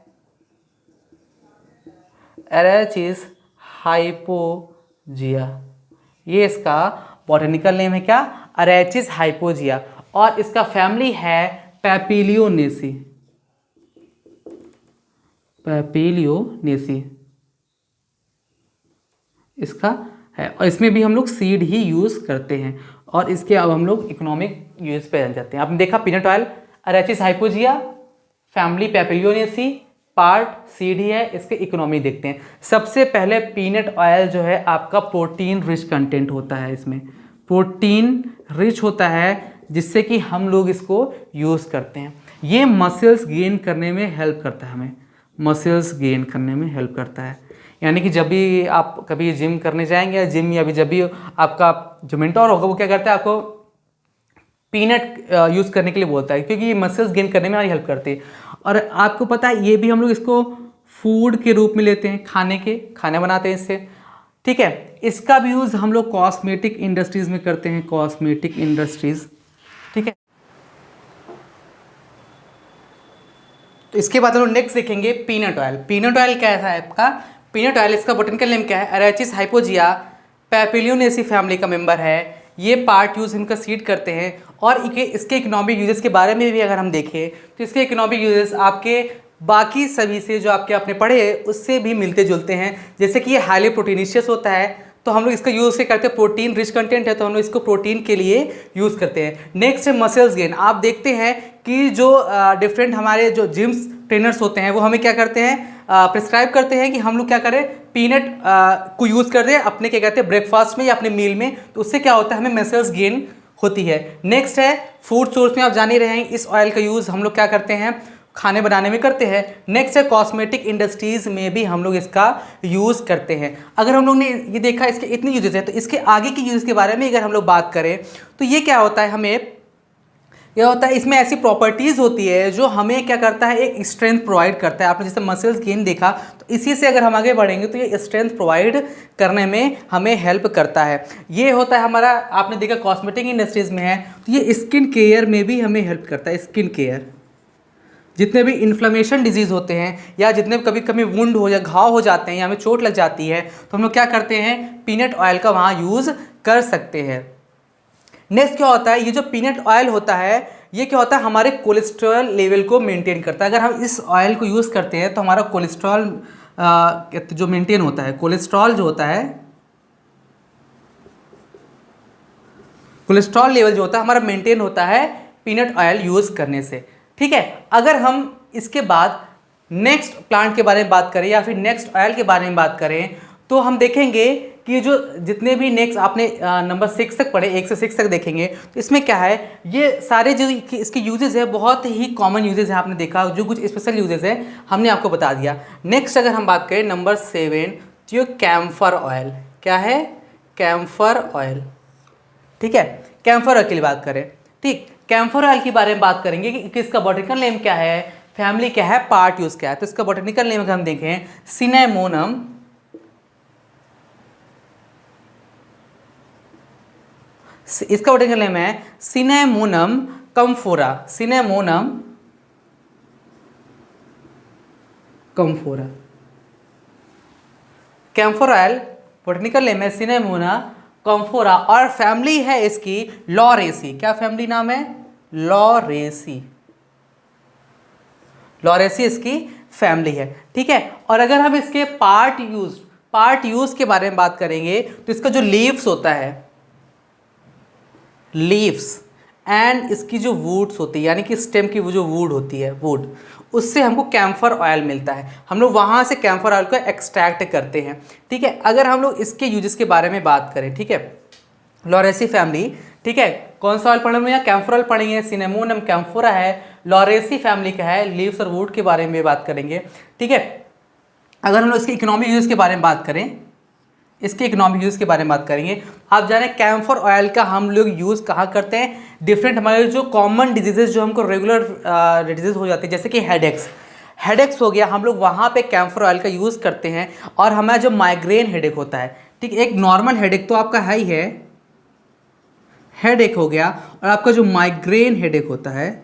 अरैचिस हाइपोजिया। ये इसका बॉटनिकल नेम है क्या? अरैचिस हाइपोजिया। और इसका फैमिली है पैपिलियोनेसी। पैपिलियोनेसी इसका है, और इसमें भी हम लोग सीड ही यूज़ करते हैं। और इसके अब हम लोग इकोनॉमिक यूज पे जाते हैं। आपने देखा peanut oil, Arachis hypogaea, family Papilionaceae, part seed ही है। इसके इकोनॉमी देखते हैं। सबसे पहले पीनट ऑयल जो है आपका प्रोटीन रिच कंटेंट होता है, इसमें प्रोटीन रिच होता है, जिससे कि हम लोग इसको यूज़ करते हैं। ये मसल्स गेन करने में हेल्प करता है, हमें मसल्स गेन करने में हेल्प करता है। यानी कि जब भी आप कभी जिम करने जाएंगे, या जिम या भी जब भी आपका जो मेंटोर होगा वो क्या करता है, आपको पीनट यूज़ करने के लिए बोलता है, क्योंकि ये मसल्स गेन करने में हमारी हेल्प करती है। और आपको पता है ये भी हम लोग इसको फूड के रूप में लेते हैं, खाने बनाते हैं इससे, ठीक है। इसका भी यूज़ हम लोग कॉस्मेटिक इंडस्ट्रीज़ में करते हैं, कॉस्मेटिक इंडस्ट्रीज़, ठीक है। तो इसके बाद हम लोग नेक्स्ट देखेंगे पीनट ऑयल। पीनट ऑयल क्या है आपका? पीनट ऑयल, इसका बॉटनिकल नेम क्या है? अरैचिस हाइपोजिया, पैपिलियोनेसी फैमिली का मेंबर है। ये पार्ट यूज़ इनका सीड करते हैं। और इसके इकोनॉमिक यूजेस के बारे में भी अगर हम देखें तो इसके इकोनॉमिक यूजेस आपके बाकी सभी से जो आपके आपने पढ़े उससे भी मिलते जुलते हैं। जैसे कि ये हाईली प्रोटीनिशियस होता है, तो हम लोग इसका यूज़ करते हैं, प्रोटीन रिच कंटेंट है तो हम लोग इसको प्रोटीन के लिए यूज़ करते हैं। नेक्स्ट है मसल्स गेन। आप देखते हैं कि जो डिफरेंट हमारे जो जिम्स ट्रेनर्स होते हैं वो हमें क्या करते हैं, प्रिस्क्राइब करते हैं कि हम लोग क्या करें, पीनट को यूज़ कर रहे हैं अपने क्या कहते हैं ब्रेकफास्ट में या अपने मील में, तो उससे क्या होता है, हमें मसल्स गेन होती है। नेक्स्ट है फूड सोर्स में, आप जान ही रहे हैं इस ऑयल का यूज़ हम लोग क्या करते हैं, खाने बनाने में करते हैं। नेक्स्ट है कॉस्मेटिक इंडस्ट्रीज़ में भी हम लोग इसका यूज़ करते हैं। अगर हम लोग ने ये देखा इसके इतने यूजेस हैं, तो इसके आगे की यूज़ के बारे में अगर हम लोग बात करें तो ये क्या होता है, हमें यह होता है इसमें ऐसी प्रॉपर्टीज़ होती है जो हमें क्या करता है, एक स्ट्रेंथ प्रोवाइड करता है। आपने जैसे मसल्स गेन देखा, तो इसी से अगर हम आगे बढ़ेंगे तो ये स्ट्रेंथ प्रोवाइड करने में हमें हेल्प करता है। ये होता है हमारा, आपने देखा कॉस्मेटिक इंडस्ट्रीज़ में है, तो ये स्किन केयर में भी हमें हेल्प करता है। स्किन केयर, जितने भी इन्फ्लेमेशन डिजीज़ होते हैं या जितने कभी कभी वुंड हो या घाव हो जाते हैं या हमें चोट लग जाती है, तो हम लोग क्या करते हैं, पीनट ऑयल का वहाँ यूज़ कर सकते हैं। नेक्स्ट क्या होता है, ये जो पीनट ऑयल होता है ये क्या होता है, हमारे कोलेस्ट्रॉल लेवल को मेंटेन करता है। अगर हम इस ऑयल को यूज़ करते हैं तो हमारा कोलेस्ट्रॉल जो मेंटेन होता है, कोलेस्ट्रॉल जो होता है, कोलेस्ट्रॉल लेवल जो होता है हमारा मेंटेन होता है पीनट ऑयल यूज़ करने से, ठीक है। अगर हम इसके बाद नेक्स्ट प्लांट के बारे में बात करें या फिर नेक्स्ट ऑयल के बारे में बात करें, तो हम देखेंगे कि जो जितने भी नेक्स्ट आपने नंबर 6 तक पढ़े, 1 से 6 तक देखेंगे, तो इसमें क्या है, ये सारे जो इसके यूजेस है बहुत ही कॉमन यूजेस है। आपने देखा जो कुछ स्पेशल यूजेस है हमने आपको बता दिया। नेक्स्ट अगर हम बात करें नंबर 7, तो ये कैम्फर ऑयल, क्या है, कैम्फर ऑयल, ठीक है। कैम्फर ऑयल की बात करें, ठीक, कैम्फर ऑयल के बारे में बात करेंगे कि इसका बॉटनिकल नेम क्या है, फैमिली क्या है, पार्ट यूज़ क्या है। तो इसका बॉटनिकल नेम अगर हम देखें सिनेमोनम, इसका बॉटनिकल नेम है सिनेमोनम कम्फोरा, सिनेमोनम कम्फोरा। कैम्फर ऑयल बॉटनिकल नेम है सिनेमोना कम्फोरा और फैमिली है इसकी लॉरेसी। क्या फैमिली नाम है, लॉरेसी, लॉरेसी इसकी फैमिली है, ठीक है। और अगर हम इसके पार्ट यूज के बारे में बात करेंगे तो इसका जो लीव्स होता है, लीव्स एंड इसकी जो वुड्स होती है, यानी कि स्टेम की वो जो वुड होती है, वुड, उससे हमको कैम्फर ऑयल मिलता है। हम लोग वहाँ से कैम्फर ऑयल को एक्सट्रैक्ट करते हैं, ठीक है। अगर हम लोग इसके यूजेस के बारे में बात करें, ठीक है, लॉरेसी फैमिली, ठीक है, कौन सा ऑयल पढ़ेंगे, या कैम्फर ऑयल पढ़ेंगे, सिनेमोनम कैम्फोरा है, लॉरेसी फैमिली का है, लीव्स और वुड के बारे में बात करेंगे, ठीक है। अगर हम लोग इसके इकोनॉमिक यूज के बारे में बात करें, इसके इकोनॉमिक यूज़ के बारे में बात करेंगे, आप जानें कैम्फर ऑयल का हम लोग यूज़ कहाँ करते हैं, डिफरेंट हमारे जो कॉमन डिजीजेज जो हमको रेगुलर डिजीज हो जाती है, जैसे कि हेडेक्स हो गया, हम लोग वहाँ पे कैम्फर ऑयल का यूज़ करते हैं। और हमारा जो माइग्रेन हेडेक होता है, ठीक ठीक है। एक नॉर्मल हेडेक तो आपका है ही है, हेडेक हो गया, और आपका जो माइग्रेन हेडेक होता है,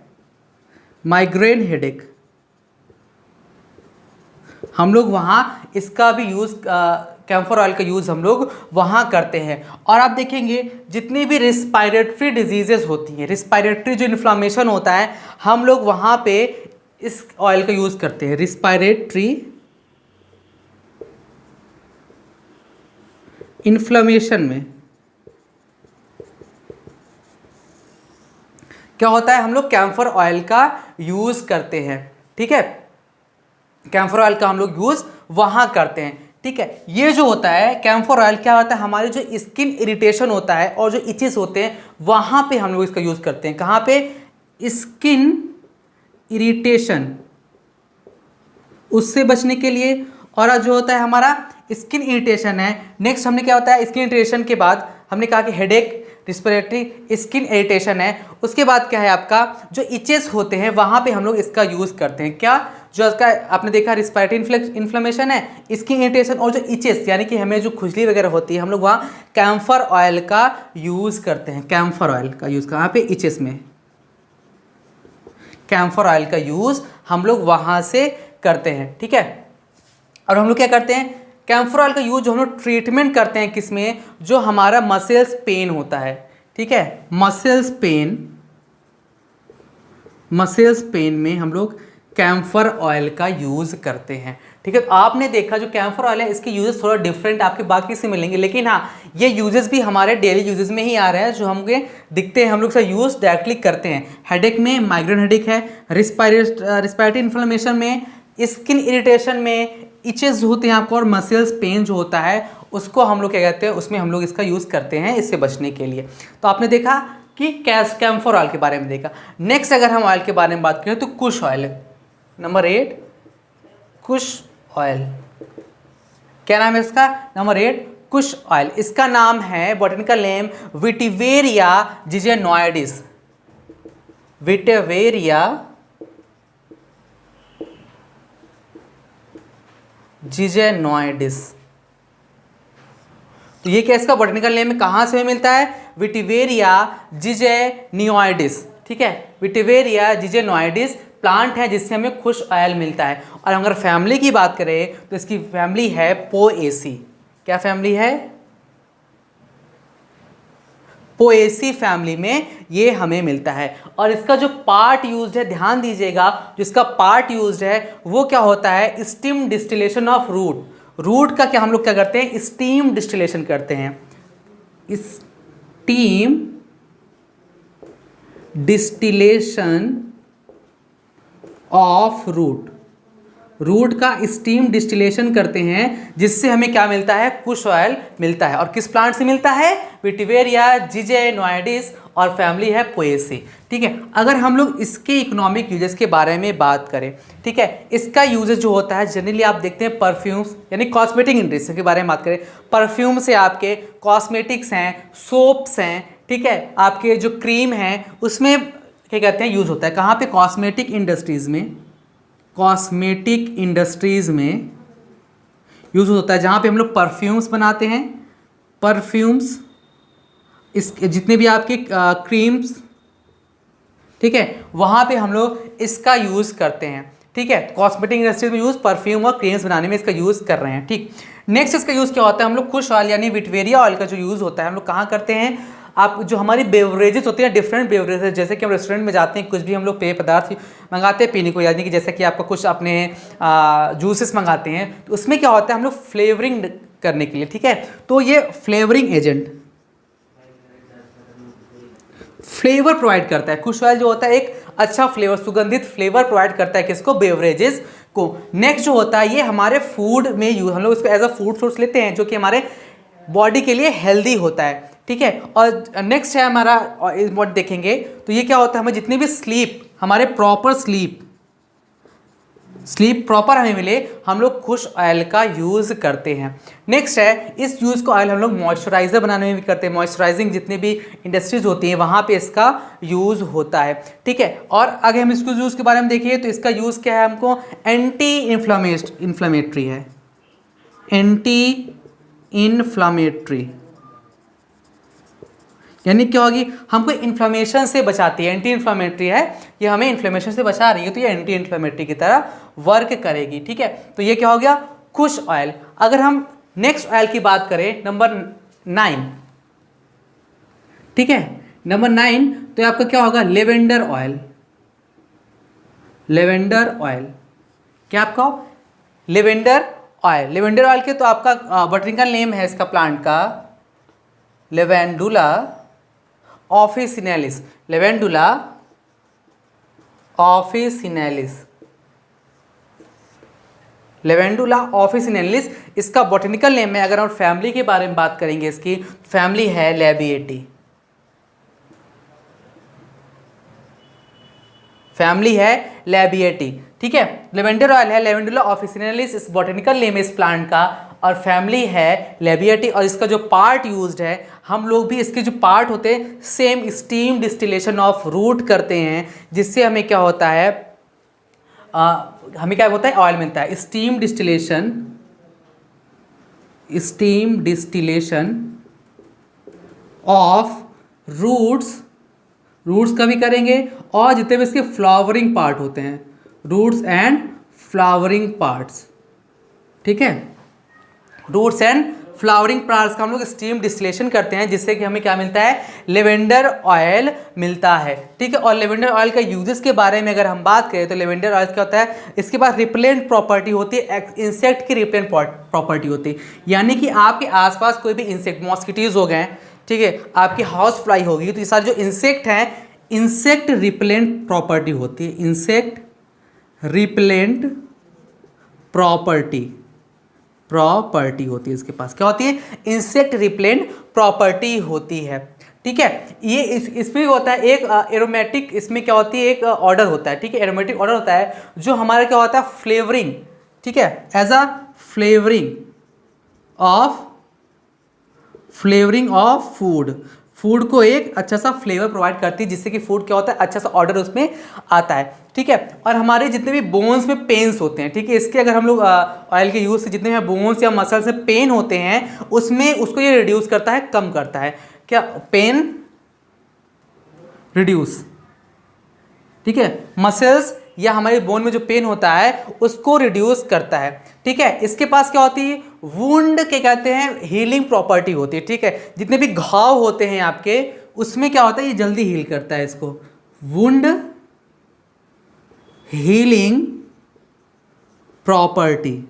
माइग्रेन हेडेक, हम लोग वहाँ इसका भी यूज़, कैम्फर ऑयल का यूज़ हम लोग वहाँ करते हैं। और आप देखेंगे जितनी भी रिस्पायरेटरी डिजीजेस होती हैं, रिस्पायरेटरी जो इन्फ्लामेशन होता है, हम लोग वहाँ पे इस ऑयल का यूज़ करते हैं। रिस्पायरेटरी इन्फ्लामेशन में क्या होता है, हम लोग कैम्फर ऑयल का यूज़ करते हैं। ठीक है, कैम्फर ऑयल का हम लोग यूज़ वहाँ करते हैं। ठीक है, ये जो होता है कैम्फर ऑयल, क्या होता है, हमारे जो स्किन इरिटेशन होता है और जो इचेस होते हैं वहाँ पे हम लोग इसका यूज़ करते हैं। कहाँ पे, स्किन इरिटेशन, उससे बचने के लिए। और जो होता है हमारा स्किन इरिटेशन है, नेक्स्ट हमने क्या होता है, स्किन इरिटेशन के बाद हमने कहा कि हेडेक, रिस्पिरेटरी, स्किन इरिटेशन है, उसके बाद क्या है आपका जो इचेस होते हैं वहाँ पे हम लोग इसका यूज़ करते हैं। क्या, जो इसका आपने देखा रिस्पिरेटरी इन्फ्लेमेशन है, स्किन इरिटेशन और जो इचेस यानी कि हमें जो खुजली वगैरह होती है, हम लोग वहाँ कैम्फर ऑयल का यूज़ करते हैं। कैम्फर ऑयल का यूज़ कहाँ पे, इचेस में कैम्फर ऑयल का यूज़ हम लोग वहाँ से करते हैं। ठीक है, और हम लोग क्या करते हैं, कैम्फर ऑयल का यूज जो हम लोग ट्रीटमेंट करते हैं किसमें, जो हमारा मसल्स पेन होता है। ठीक है, मसल्स पेन में हम लोग कैम्फर ऑयल का यूज़ करते हैं। ठीक है, तो आपने देखा जो कैम्फर ऑयल है इसके यूजेस थोड़ा डिफरेंट आपके बाकी से मिलेंगे, लेकिन हाँ ये यूजेस भी हमारे डेली यूजेस में ही आ रहे हैं, जो हमके दिखते हैं, हम लोग इसका यूज़ डायरेक्टली करते हैं। हेडेक में, माइग्रेन हेडेक है, रिस्पायरेटरी इन्फ्लेमेशन में, स्किन इरिटेशन में, इचेस होते हैं आपको, और मसल्स पेन जो होता है उसको हम लोग क्या कहते हैं, उसमें हम लोग इसका यूज़ करते हैं इससे बचने के लिए। तो आपने देखा कि कैम्फर ऑयल के बारे में देखा। नेक्स्ट अगर हम ऑयल के बारे में बात करें तो कुश ऑयल, नंबर 8 कुश ऑयल। क्या नाम है इसका, नंबर 8 कुश ऑयल। इसका नाम है बॉटनिकल नेम विटिवेरिया जिजेनॉइडिस, विटिवेरिया जिजेनॉइडिस। तो ये क्या इसका बॉटनिकल नेम कहाँ से मिलता है, विटिवेरिया जिजेनियोइडिस। ठीक है, विटिवेरिया जिजेनॉइडिस प्लांट है जिससे हमें कुश ऑयल मिलता है। और अगर फैमिली की बात करें तो इसकी फैमिली है पोएसी। क्या फैमिली है, पोएसी फैमिली में ये हमें मिलता है। और इसका जो पार्ट यूज्ड है, ध्यान दीजिएगा, जो इसका पार्ट यूज्ड है वो क्या होता है, steam distillation of root. Root का क्या हम लोग क्या करते हैं, स्टीम डिस्टिलेशन करते हैं। Steam distillation of root, root का स्टीम डिस्टिलेशन करते हैं, जिससे हमें क्या मिलता है, कुश ऑयल मिलता है। और किस प्लांट से मिलता है, विटिवेरिया जिजेनॉइडिस, और फैमिली है पोएसी। ठीक है, अगर हम लोग इसके इकोनॉमिक यूजेस के बारे में बात करें, ठीक है, इसका यूजेस जो होता है जनरली आप देखते हैं परफ्यूम्स यानी कॉस्मेटिक इंडस्ट्री के बारे में बात करें, परफ्यूम से आपके कॉस्मेटिक्स हैं, सोप्स हैं, ठीक है, आपके जो क्रीम हैं उसमें क्या कहते हैं यूज़ होता है। कहाँ पे, कॉस्मेटिक इंडस्ट्रीज़ में, कॉस्मेटिक इंडस्ट्रीज़ में यूज़ होता है, जहाँ पे हम लोग परफ्यूम्स बनाते हैं, परफ्यूम्स, इस जितने भी आपके क्रीम्स, ठीक है, वहाँ पे हम लोग इसका यूज़ करते हैं। ठीक है, कॉस्मेटिक इंडस्ट्रीज में यूज़, परफ्यूम और क्रीम्स बनाने में इसका यूज़ कर रहे हैं। ठीक, नेक्स्ट इसका यूज़ क्या होता है, हम लोग कुश ऑयल यानी विटिवेरिया ऑयल का जो यूज़ होता है हम लोग कहाँ करते हैं, आप जो हमारी बेवरेजेस होती हैं, डिफरेंट बेवरेजेस, जैसे कि हम रेस्टोरेंट में जाते हैं, कुछ भी हम लोग पेय पदार्थ मंगाते हैं पीने को, यानी कि जैसे कि आपका कुछ अपने जूसेस मंगाते हैं, तो उसमें क्या होता है हम लोग फ्लेवरिंग करने के लिए, ठीक है, तो ये फ्लेवरिंग एजेंट फ्लेवर प्रोवाइड करता है। कुश ऑयल जो होता है एक अच्छा फ्लेवर, सुगंधित फ्लेवर प्रोवाइड करता है किसको, बेवरेजेस को। नेक्स्ट जो होता है ये हमारे फूड में यूज, हम लोग इसको एज अ फूड सोर्स लेते हैं, जो कि हमारे बॉडी के लिए हेल्दी होता है। ठीक है, और नेक्स्ट है हमारा इम्पोर्टेंट देखेंगे तो ये क्या होता है, हमें जितनी भी स्लीप, हमारे प्रॉपर स्लीप प्रॉपर हमें मिले, हम लोग कुश ऑयल का यूज़ करते हैं। नेक्स्ट है, इस यूज़ को ऑयल हम लोग मॉइस्चराइज़र बनाने में भी करते हैं, मॉइस्चराइजिंग जितनी भी इंडस्ट्रीज होती हैं वहाँ पे इसका यूज़ होता है। ठीक है, और अगर हम इसको यूज़ के बारे में देखिए तो इसका यूज़ क्या है, हमको एंटी इन्फ्लेमेटरी है, एंटी इन्फ्लामेटरी, यानी क्या होगी, हमको इन्फ्लामेशन से बचाती है, एंटी इन्फ्लामेटरी है, ये हमें इन्फ्लेमेशन से बचा रही है, तो ये एंटी इन्फ्लामेटरी की तरह वर्क करेगी। ठीक है, तो ये क्या हो गया, कुश ऑयल। अगर हम नेक्स्ट ऑयल की बात करें, नंबर 9, ठीक है, नंबर 9, तो आपका क्या होगा, लेवेंडर ऑयल। लेवेंडर ऑयल क्या आपका, लेवेंडर ऑयल। लेवेंडर ऑयल के तो आपका बॉटनिकल नेम है इसका प्लांट का, लेवेंडुला ऑफिसिनेलिस। लेवेंडुला ऑफिसिनेलिस, लेवेंडुला ऑफिसिनेलिस इसका बॉटनिकल नेम है। अगर हम फैमिली के बारे में बात करेंगे, इसकी फैमिली है लैबिएटी, फैमिली है लैबिएटी। ठीक है, लेवेंडर ऑयल है, लेवेंडुला ऑफिसिनेलिस इस बॉटनिकल नेम है इस प्लांट का, और फैमिली है लैबिएटी। और इसका जो पार्ट यूज्ड है, हम लोग भी इसके जो पार्ट होते हैं same steam distillation of root करते हैं, जिससे हमें क्या होता है, हमें क्या होता है, ऑयल मिलता है। Steam distillation, steam distillation of roots, roots का भी करेंगे, और जितने भी इसके फ्लावरिंग पार्ट होते हैं, रूट्स एंड फ्लावरिंग पार्ट्स। ठीक है, रूट्स एंड फ्लावरिंग पार्ट्स का हम लोग स्टीम डिस्टिलेशन करते हैं, जिससे कि हमें क्या मिलता है, लेवेंडर ऑयल मिलता है। ठीक है, और लेवेंडर ऑयल का यूजेस के बारे में अगर हम बात करें, तो लेवेंडर ऑयल क्या होता है, इसके पास रिपेलेंट प्रॉपर्टी होती है, इंसेक्ट की रिपेलेंट प्रॉपर्टी होती है, यानी कि आपके आसपास कोई भी इंसेक्ट, मॉस्किटोज हो गए, ठीक है, आपकी हाउस फ्लाई होगी, तो ये सारे जो इंसेक्ट हैं, इंसेक्ट रिपेलेंट प्रॉपर्टी होती है, इंसेक्ट रिपेलेंट प्रॉपर्टी होती है इसके पास, क्या होती है, इंसेक्ट रिपेलेंट प्रॉपर्टी होती है। ठीक है, ये इसमें होता है एक एरोमेटिक, इसमें क्या होती है, एक ऑर्डर होता है। ठीक है, एरोमेटिक ऑर्डर होता है, जो हमारा क्या होता है, फ्लेवरिंग, ठीक है, as a flavouring of food को एक अच्छा सा फ्लेवर प्रोवाइड करती है, जिससे कि फूड क्या होता है, अच्छा सा ऑर्डर उसमें आता है। ठीक है, और हमारे जितने भी बोन्स में पेन्स होते हैं, ठीक है, इसके अगर हम लोग ऑयल के यूज़ से जितने भी बोन्स या मसल्स में पेन होते हैं, उसमें उसको ये रिड्यूस करता है, कम करता है, क्या, पेन रिड्यूस। ठीक है, मसल्स या हमारे बोन में जो पेन होता है उसको रिड्यूस करता है। ठीक है, इसके पास क्या होती है, वुंड के कहते हैं, हीलिंग प्रॉपर्टी होती है। ठीक है, जितने भी घाव होते हैं आपके, उसमें क्या होता है, ये जल्दी हील करता है इसको, वुंड हीलिंग प्रॉपर्टी।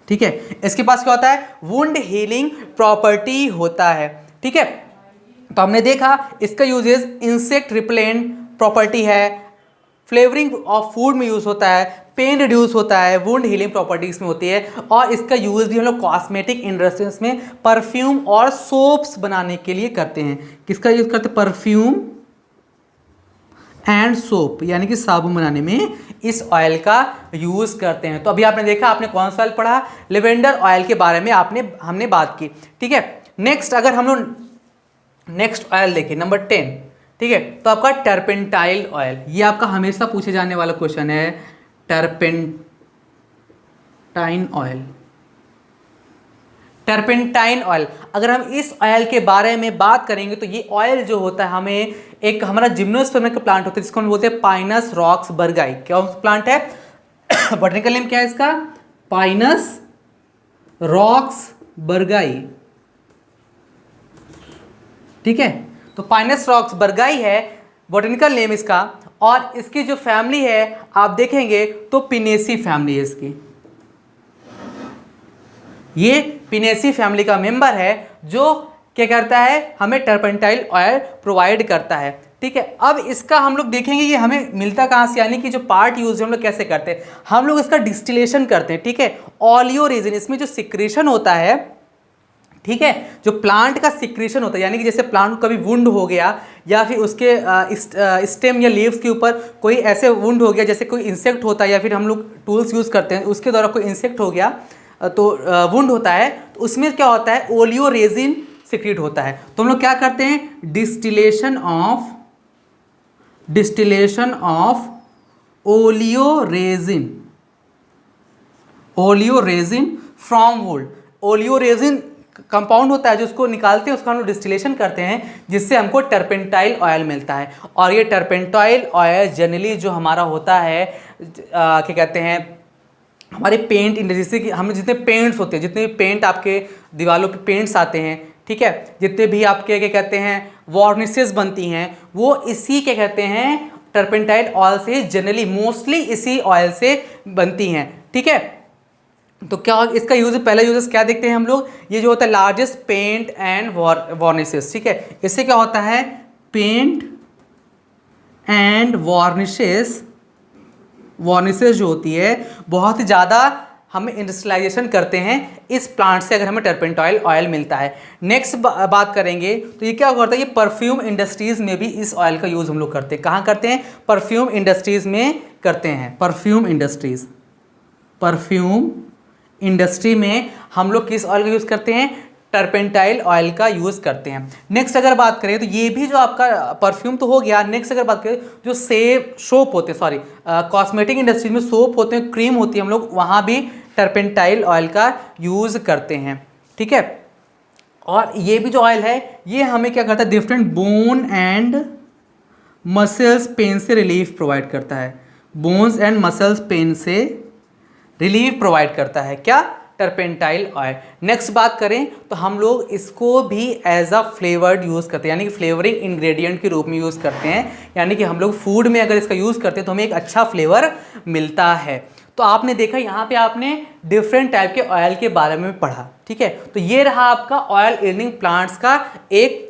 ठीक है, इसके पास क्या होता है, वुंड हीलिंग प्रॉपर्टी होता है। ठीक है, तो हमने देखा इसका यूजेस इंसेक्ट रिपेलेंट प्रॉपर्टी है, फ्लेवरिंग ऑफ फूड में यूज़ होता है, पेन रिड्यूस होता है, वुंड हीलिंग प्रॉपर्टीज में होती है, और इसका यूज़ भी हम लोग कॉस्मेटिक इंडस्ट्रीज में परफ्यूम और सोप्स बनाने के लिए करते हैं। किसका यूज़ करते हैं, परफ्यूम एंड सोप, यानी कि साबुन बनाने में इस ऑयल का यूज़ करते हैं। तो अभी आपने देखा, आपने कौन सा ऑयल पढ़ा, लेवेंडर ऑयल के बारे में हमने बात की। ठीक है, नेक्स्ट अगर हम लोग नेक्स्ट ऑयल देखें, नंबर 10, ठीक है, तो आपका टर्पेंटाइल ऑयल, ये आपका हमेशा पूछे जाने वाला क्वेश्चन है, टर्पेंटाइन ऑयल। टर्पेंटाइन ऑयल, अगर हम इस ऑयल के बारे में बात करेंगे, तो ये ऑयल जो होता है, हमें एक हमारा जिम्नोस्पर्म का प्लांट होता है, जिसको हम बोलते हैं पाइनस रॉक्स बर्गाई। क्या प्लांट है, बॉटनिकल नेम क्या है इसका, पाइनस रॉक्स बर्गाई। ठीक है, तो पाइनस रॉक्स बर्गाई है बॉटनिकल नेम इसका, और इसकी जो फैमिली है आप देखेंगे तो पिनेसी फैमिली है इसकी, ये पिनेसी फैमिली का मेंबर है, जो क्या करता है, हमें टर्पेंटाइल ऑयल प्रोवाइड करता है। ठीक है, अब इसका हम लोग देखेंगे ये हमें मिलता कहाँ से, यानी कि जो पार्ट यूज हम लोग कैसे करते हैं, हम लोग इसका डिस्टिलेशन करते हैं। ठीक है, ऑलियो रेजिन, इसमें जो सिक्रेशन होता है, ठीक है, जो प्लांट का सिक्रेशन होता है, यानी कि जैसे प्लांट को कभी वुंड हो गया, या फिर उसके स्टेम या लीव्स के ऊपर कोई ऐसे वुंड हो गया, जैसे कोई इंसेक्ट होता है, या फिर हम लोग टूल्स यूज़ करते हैं, उसके द्वारा कोई इंसेक्ट हो गया तो वुंड होता है, तो उसमें क्या होता है, ओलियो रेजिन सिक्रेट होता है। तो हम लोग क्या करते हैं, distillation of oleo resin from would, oleoresin compound होता है जो उसको निकालते हैं, उसका हम लोग डिस्टिलेशन करते हैं जिससे हमको टर्पेंटाइल ऑयल मिलता है। और ये टर्पेंटाइल ऑयल जनरली जो हमारा होता है क्या कहते हैं, हमारे पेंट इंडस्ट्री से हम जितने पेंट्स होते हैं, जितने भी पेंट आपके दीवारों पे पेंट्स आते हैं, ठीक है, जितने भी आपके क्या कहते हैं वार्निशेस बनती हैं, वो इसी क्या कहते हैं टर्पेंटाइल ऑयल से जनरली मोस्टली इसी ऑयल से बनती हैं, ठीक है। तो क्या इसका यूज, पहला यूजेस क्या देखते हैं हम लोग, ये जो होता है लार्जेस्ट पेंट एंड वार्निशेस, ठीक है, इससे क्या होता है पेंट एंड वार्निशेस जो होती है बहुत ही ज़्यादा हम इंडस्ट्रियलाइजेशन करते हैं इस प्लांट से अगर हमें टर्पेंटाइल ऑयल मिलता है। नेक्स्ट बात करेंगे तो ये क्या होता है, ये परफ्यूम इंडस्ट्रीज़ में भी इस ऑयल का यूज़ हम लोग करते हैं। कहाँ करते हैं, परफ्यूम इंडस्ट्रीज़ में करते हैं। परफ्यूम इंडस्ट्री में हम लोग किस ऑयल का यूज़ करते हैं, टर्पेंटाइल ऑयल का यूज़ करते हैं। नेक्स्ट अगर बात करें तो ये भी जो आपका परफ्यूम तो हो गया। नेक्स्ट अगर बात करें जो सोप होते हैं, सॉरी कॉस्मेटिक इंडस्ट्री में सोप होते हैं, क्रीम होती है, हम लोग वहाँ भी टर्पेंटाइल ऑयल का यूज़ करते हैं, ठीक है। और ये भी जो ऑयल है ये हमें क्या करता है, different bone and muscles pain से रिलीफ प्रोवाइड करता है। बोन्स एंड मसल्स पेन से रिलीफ प्रोवाइड करता है क्या, टर्पेंटाइल ऑयल। नेक्स्ट बात करें तो हम लोग इसको भी एज अ फ्लेवर्ड यूज़ करते हैं, यानी कि फ्लेवरिंग इंग्रेडिएंट के रूप में यूज़ करते हैं, यानी कि हम लोग फूड में अगर इसका यूज़ करते हैं तो हमें एक अच्छा फ्लेवर मिलता है। तो आपने देखा यहाँ पे आपने डिफरेंट टाइप के ऑयल के बारे में पढ़ा, ठीक है। तो ये रहा आपका ऑयल एर्निंग प्लांट्स का एक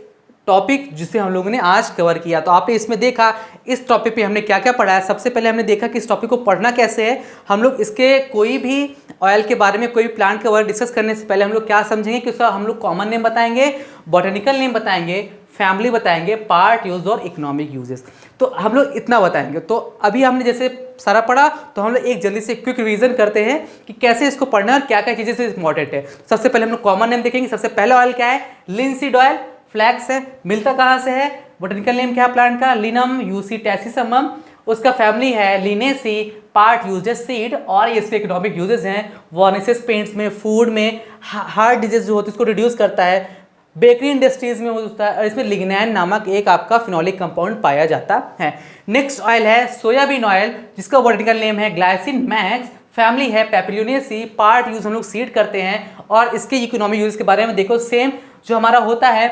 टॉपिक जिसे हम लोगों ने आज कवर किया। तो आपने इसमें देखा इस टॉपिक पे हमने क्या क्या पढ़ा है। सबसे पहले हमने देखा कि इस टॉपिक को पढ़ना कैसे है। हम लोग इसके कोई भी ऑयल के बारे में, कोई भी प्लांट के बारे में डिस्कस करने से पहले हम लोग क्या समझेंगे कि उसका हम लोग कॉमन नेम बताएंगे, बॉटनिकल नेम बताएंगे, फैमिली बताएंगे, पार्ट यूज और इकोनॉमिक यूजेस। तो हम लोग इतना बताएंगे। तो अभी हमने जैसे सारा पढ़ा तो हम लोग एक जल्दी से क्विक रिवीजन करते हैं कि कैसे इसको पढ़ना है और क्या क्या चीज़ें से इंपॉर्टेंट है। सबसे पहले हम लोग कॉमन नेम देखेंगे। सबसे पहला ऑयल क्या है, लिनसीड ऑयल, फ्लैक्स है, मिलता कहाँ से है, बोटेनिकल नेम क्या है प्लांट का, लिनम यूसीटैसिसमम, उसका फैमिली है लिनेसी, पार्ट यूजेस सीड, और इसके इकोनॉमिक यूजेस हैं वार्निशेस पेंट्स में, फूड में, हार्ट डिजीज जो होती है उसको रिड्यूस करता है, बेकरी इंडस्ट्रीज में होता है, और इसमें लिग्नैन नामक एक आपका फिनोलिक कंपाउंड पाया जाता है। नेक्स्ट ऑयल है सोयाबीन ऑयल, जिसका बोटेनिकल नेम है ग्लाइसिन मैक्स, फैमिली है पेपिल्यूनिएसी, पार्ट यूज हम लोग सीड करते हैं, और इसके इकोनॉमिक यूज के बारे में देखो सेम जो हमारा होता है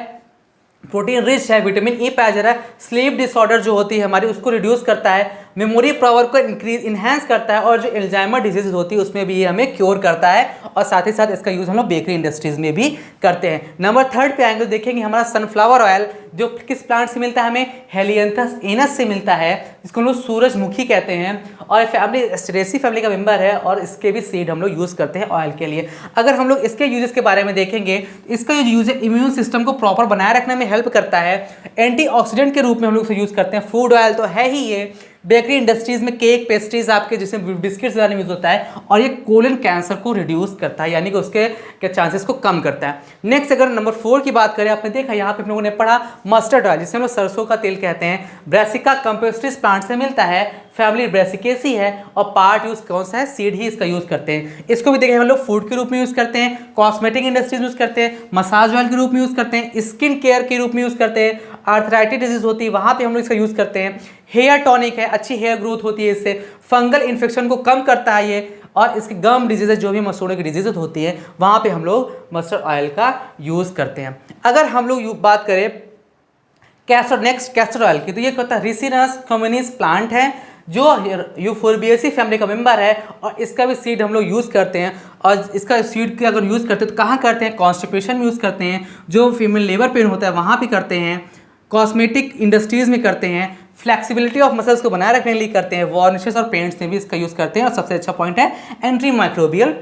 प्रोटीन रिच है, विटामिन ई पाया जा रहा है, स्लीप डिसऑर्डर जो होती है हमारी उसको रिड्यूस करता है, मेमोरी पावर को इनहेंस करता है, और जो एल्जाइमर डिजीज होती है उसमें भी ये हमें क्योर करता है, और साथ ही साथ इसका यूज़ हम लोग बेकरी इंडस्ट्रीज में भी करते हैं। नंबर 3 पे आएंगे देखेंगे हमारा सनफ्लावर ऑयल जो किस प्लांट से मिलता है, हमें हेलियंथस एनस से मिलता है, जिसको हम लोग सूरजमुखी कहते हैं, और फैमिली एस्टेरेसी फैमिली का मेंबर है, और इसके भी सीड हम लोग यूज़ करते हैं ऑयल के लिए। अगर हम लोग इसके यूजेस के बारे में देखेंगे, इसका जो यूज है इम्यून सिस्टम को प्रॉपर बनाए रखने में हेल्प करता है, एंटीऑक्सीडेंट के रूप में हम लोग इसे यूज़ करते हैं। फूड ऑयल तो है ही ये, बेकरी इंडस्ट्रीज में केक पेस्ट्रीज आपके जिसमें बिस्किट्स बनाने में यूज होता है, और ये कोलन कैंसर को रिड्यूस करता है, यानी कि उसके क्या चांसेस को कम करता है। नेक्स्ट अगर नंबर 4 की बात करें, आपने देखा यहाँ पे हम लोगों ने पढ़ा मस्टर्ड ऑयल, जिसे हम लोग सरसों का तेल कहते हैं, ब्रासिका कंपोस्टिस प्लांट से मिलता है, फैमिली ब्रासिकेसी है, और पार्ट यूज कौन सा है, सीड ही इसका यूज करते हैं। इसको भी देखें हम लोग फूड के रूप में यूज करते हैं, कॉस्मेटिक इंडस्ट्रीज यूज करते हैं, मसाज ऑयल के रूप में यूज करते हैं, स्किन केयर के रूप में यूज करते हैं, आर्थराइटिस डिजीज होती है वहाँ पे हम लोग इसका यूज करते हैं, हेयर टॉनिक है, अच्छी हेयर ग्रोथ होती है इससे, फंगल इन्फेक्शन को कम करता है ये, और इसकी गम डिजीजेज जो भी मसूड़ों की डिजीजेज होती है वहाँ पे हम लोग मस्टर्ड ऑयल का यूज़ करते हैं। अगर हम लोग बात करें कैस्टर ऑयल की, तो ये कहता है रिसिनस कम्युनिस प्लांट है जो यूफोर्बिएसी फैमिली का मेंबर है, और इसका भी सीड हम लोग यूज़ करते हैं। और इसका सीड का अगर यूज़ करते हैं तो कहाँ करते हैं, कॉन्स्टिपेशन में यूज़ करते हैं, जो फीमेल लेबर पेन होता है वहाँ पे करते हैं, कॉस्मेटिक इंडस्ट्रीज़ में करते हैं, फ्लेक्सिबिलिटी ऑफ मसल्स को बनाए रखने के लिए करते हैं, वार्निशेस और पेंट्स में भी इसका यूज़ करते हैं, और सबसे अच्छा पॉइंट है एंटी माइक्रोबियल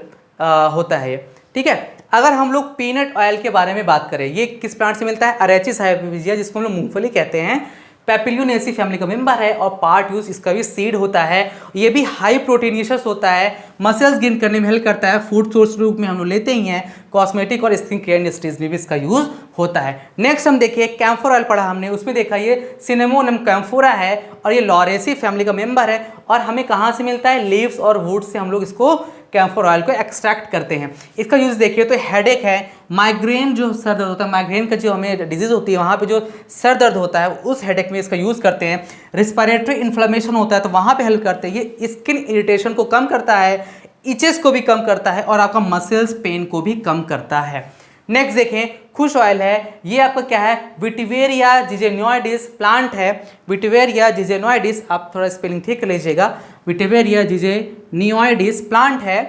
होता है ये, ठीक है। अगर हम लोग पीनट ऑयल के बारे में बात करें, ये किस प्लांट से मिलता है, अरेचिस हाइपोफिजिया, जिसको हम लोग मूंगफली कहते हैं, पेपिल्यूनेसी फैमिली का मेंबर है, और पार्ट यूज इसका भी सीड होता है। ये भी हाई प्रोटीनियस होता है, मसल्स गेन करने में हेल्प करता है, फूड सोर्स रूप में हम लोग लेते ही हैं, कॉस्मेटिक और स्किन केयर इंडस्ट्रीज में भी इसका यूज होता है। नेक्स्ट हम देखिए कैम्फोर ऑयल पढ़ा हमने, उसमें देखा ये सिनेमोनम कैम्फोरा है, और ये लॉरेसी फैमिली का मेंबर है, और हमें कहाँ से मिलता है, लीव्स और वुड से हम लोग इसको कैम्फर ऑयल को एक्सट्रैक्ट करते हैं। इसका यूज़ देखिए तो हेडेक है, माइग्रेन जो सर दर्द होता है, माइग्रेन का जो हमें डिजीज़ होती है वहाँ पे जो सर दर्द होता है उस हेडेक में इसका यूज़ करते हैं। रिस्पिरेटरी इन्फ्लेमेशन होता है तो वहाँ पे हेल्प करते हैं। ये स्किन इरिटेशन को कम करता है, इचेस को भी कम करता है और आपका मसल्स पेन को भी कम करता है। नेक्स्ट देखें, खुश ऑयल है, ये आपका क्या है, विटिवेरिया जिजेनोइडिस प्लांट है। विटिवेरिया जिजेनोइडिस, आप थोड़ा स्पेलिंग ठीक कर लीजिएगा, विटिवेरिया जिजेनियोइडिस प्लांट है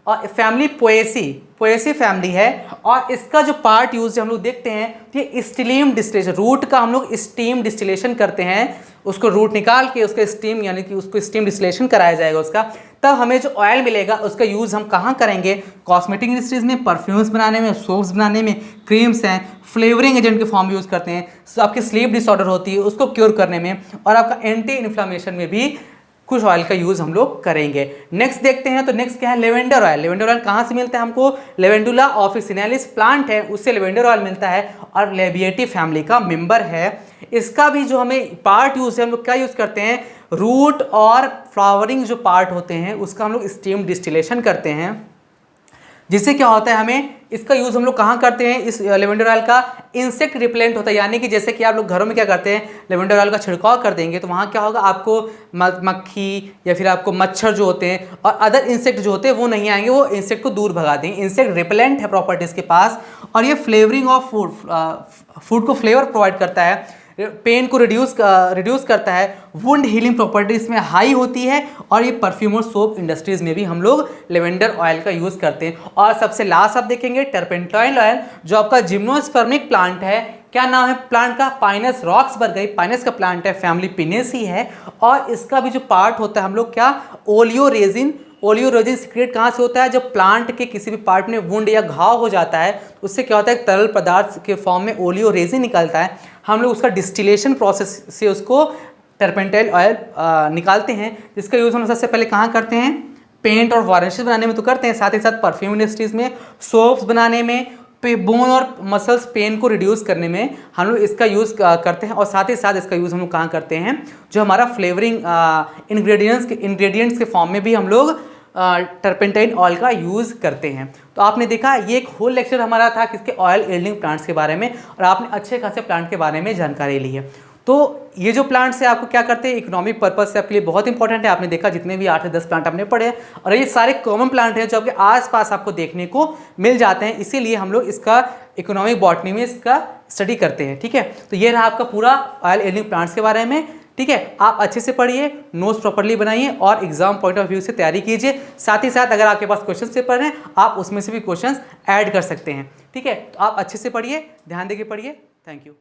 और फैमिली पोएसी फैमिली है। और इसका जो पार्ट यूज हम लोग देखते हैं तो ये स्टीम डिस्टिलेशन, रूट का हम लोग स्टीम डिस्टिलेशन करते हैं, उसको रूट निकाल के उसका स्टीम यानी कि उसको स्टीम डिस्टिलेशन कराया जाएगा उसका, तब हमें जो ऑयल मिलेगा उसका यूज़ हम कहाँ करेंगे, कॉस्मेटिक इंडस्ट्रीज में, परफ्यूम्स बनाने में, सोप्स बनाने में, क्रीम्स हैं, फ्लेवरिंग एजेंट के फॉर्म में यूज़ करते हैं, तो आपकी स्लीप डिसऑर्डर होती है उसको क्योर करने में, और आपका एंटी इन्फ्लामेशन में भी कुछ ऑयल का यूज़ हम लोग करेंगे। नेक्स्ट देखते हैं तो नेक्स्ट क्या है, लेवेंडर ऑयल। लेवेंडर ऑयल कहाँ से मिलता है हमको, लेवेंडुला ऑफिसिनालिस प्लांट है उससे लेवेंडर ऑयल मिलता है और लेबिएटी फैमिली का मेंबर है। इसका भी जो हमें पार्ट यूज़ है, हम लोग क्या यूज़ करते हैं, रूट और फ्लावरिंग जो पार्ट होते हैं उसका हम लोग स्टीम डिस्टिलेशन करते हैं, जिससे क्या होता है, हमें इसका यूज़ हम लोग कहाँ करते हैं, इस लेवेंडर ऑयल का इंसेक्ट रिपेलेंट होता है। यानी कि जैसे कि आप लोग घरों में क्या करते हैं, लेवेंडर ऑयल का छिड़काव कर देंगे तो वहाँ क्या होगा, आपको मक्खी या फिर आपको मच्छर जो होते हैं और अदर इंसेक्ट जो होते हैं वो नहीं आएंगे, वो इंसेक्ट को दूर भगा देंगे। इंसेक्ट रिपेलेंट है प्रॉपर्टीज़ के पास, और ये फ्लेवरिंग ऑफ फूड को फ्लेवर प्रोवाइड करता है, पेन को रिड्यूस करता है, वुंड हीलिंग प्रॉपर्टी इसमें हाई होती है, और ये परफ्यूम और सोप इंडस्ट्रीज में भी हम लोग लेवेंडर ऑयल का यूज़ करते हैं। और सबसे लास्ट आप देखेंगे टर्पेंटाइल ऑयल, जो आपका जिम्नोस्पर्मिक प्लांट है। क्या नाम है प्लांट का, पाइनस रॉक्सबर्ग, पाइनस का प्लांट है, फैमिली पिनेसी है। और इसका भी जो पार्ट होता है हम लोग क्या, ओलियोरेजिन सीक्रेट कहाँ से होता है, जब प्लांट के किसी भी पार्ट में वुंड या घाव हो जाता है उससे क्या होता है, तरल पदार्थ के फॉर्म में ओलियोरेजिन निकलता है, हम लोग उसका डिस्टिलेशन प्रोसेस से उसको टर्पेंटाइल ऑयल निकालते हैं, जिसका यूज़ हम सबसे पहले कहाँ करते हैं, पेंट और वार्निशेस बनाने में तो करते हैं, साथ ही साथ परफ्यूम इंडस्ट्रीज़ में, सोप्स बनाने में, बोन और मसल्स पेन को रिड्यूस करने में हम लोग इसका यूज़ करते हैं। और साथ ही साथ इसका यूज़ हम लोग कहाँ करते हैं, जो हमारा फ्लेवरिंग इंग्रेडिएंट्स के फॉर्म में भी हम लोग टर्पेंटाइन ऑयल का यूज़ करते हैं। तो आपने देखा ये एक होल लेक्चर हमारा था किसके, ऑयल यील्डिंग प्लांट्स के बारे में, और आपने अच्छे खासे प्लांट के बारे में जानकारी ली है। तो ये जो प्लांट्स है आपको क्या करते हैं, इकोनॉमिक पर्पस से आपके लिए बहुत इंपॉर्टेंट है। आपने देखा जितने भी 8 से 10 प्लांट आपने पढ़े, और ये सारे कॉमन प्लांट हैं जो आपके आसपास आपको देखने को मिल जाते हैं, इसीलिए हम लोग इसका इकोनॉमिक बॉटनी में इसका स्टडी करते हैं। ठीक है, तो ये रहा आपका पूरा ऑयल यील्डिंग प्लांट्स के बारे में। ठीक है, आप अच्छे से पढ़िए, नोट्स प्रॉपर्ली बनाइए और एग्जाम पॉइंट ऑफ व्यू से तैयारी कीजिए। साथ ही साथ अगर आपके पास क्वेश्चन पेपर हैं आप उसमें से भी क्वेश्चन ऐड कर सकते हैं। ठीक है, तो आप अच्छे से पढ़िए, ध्यान देके पढ़िए। Thank you.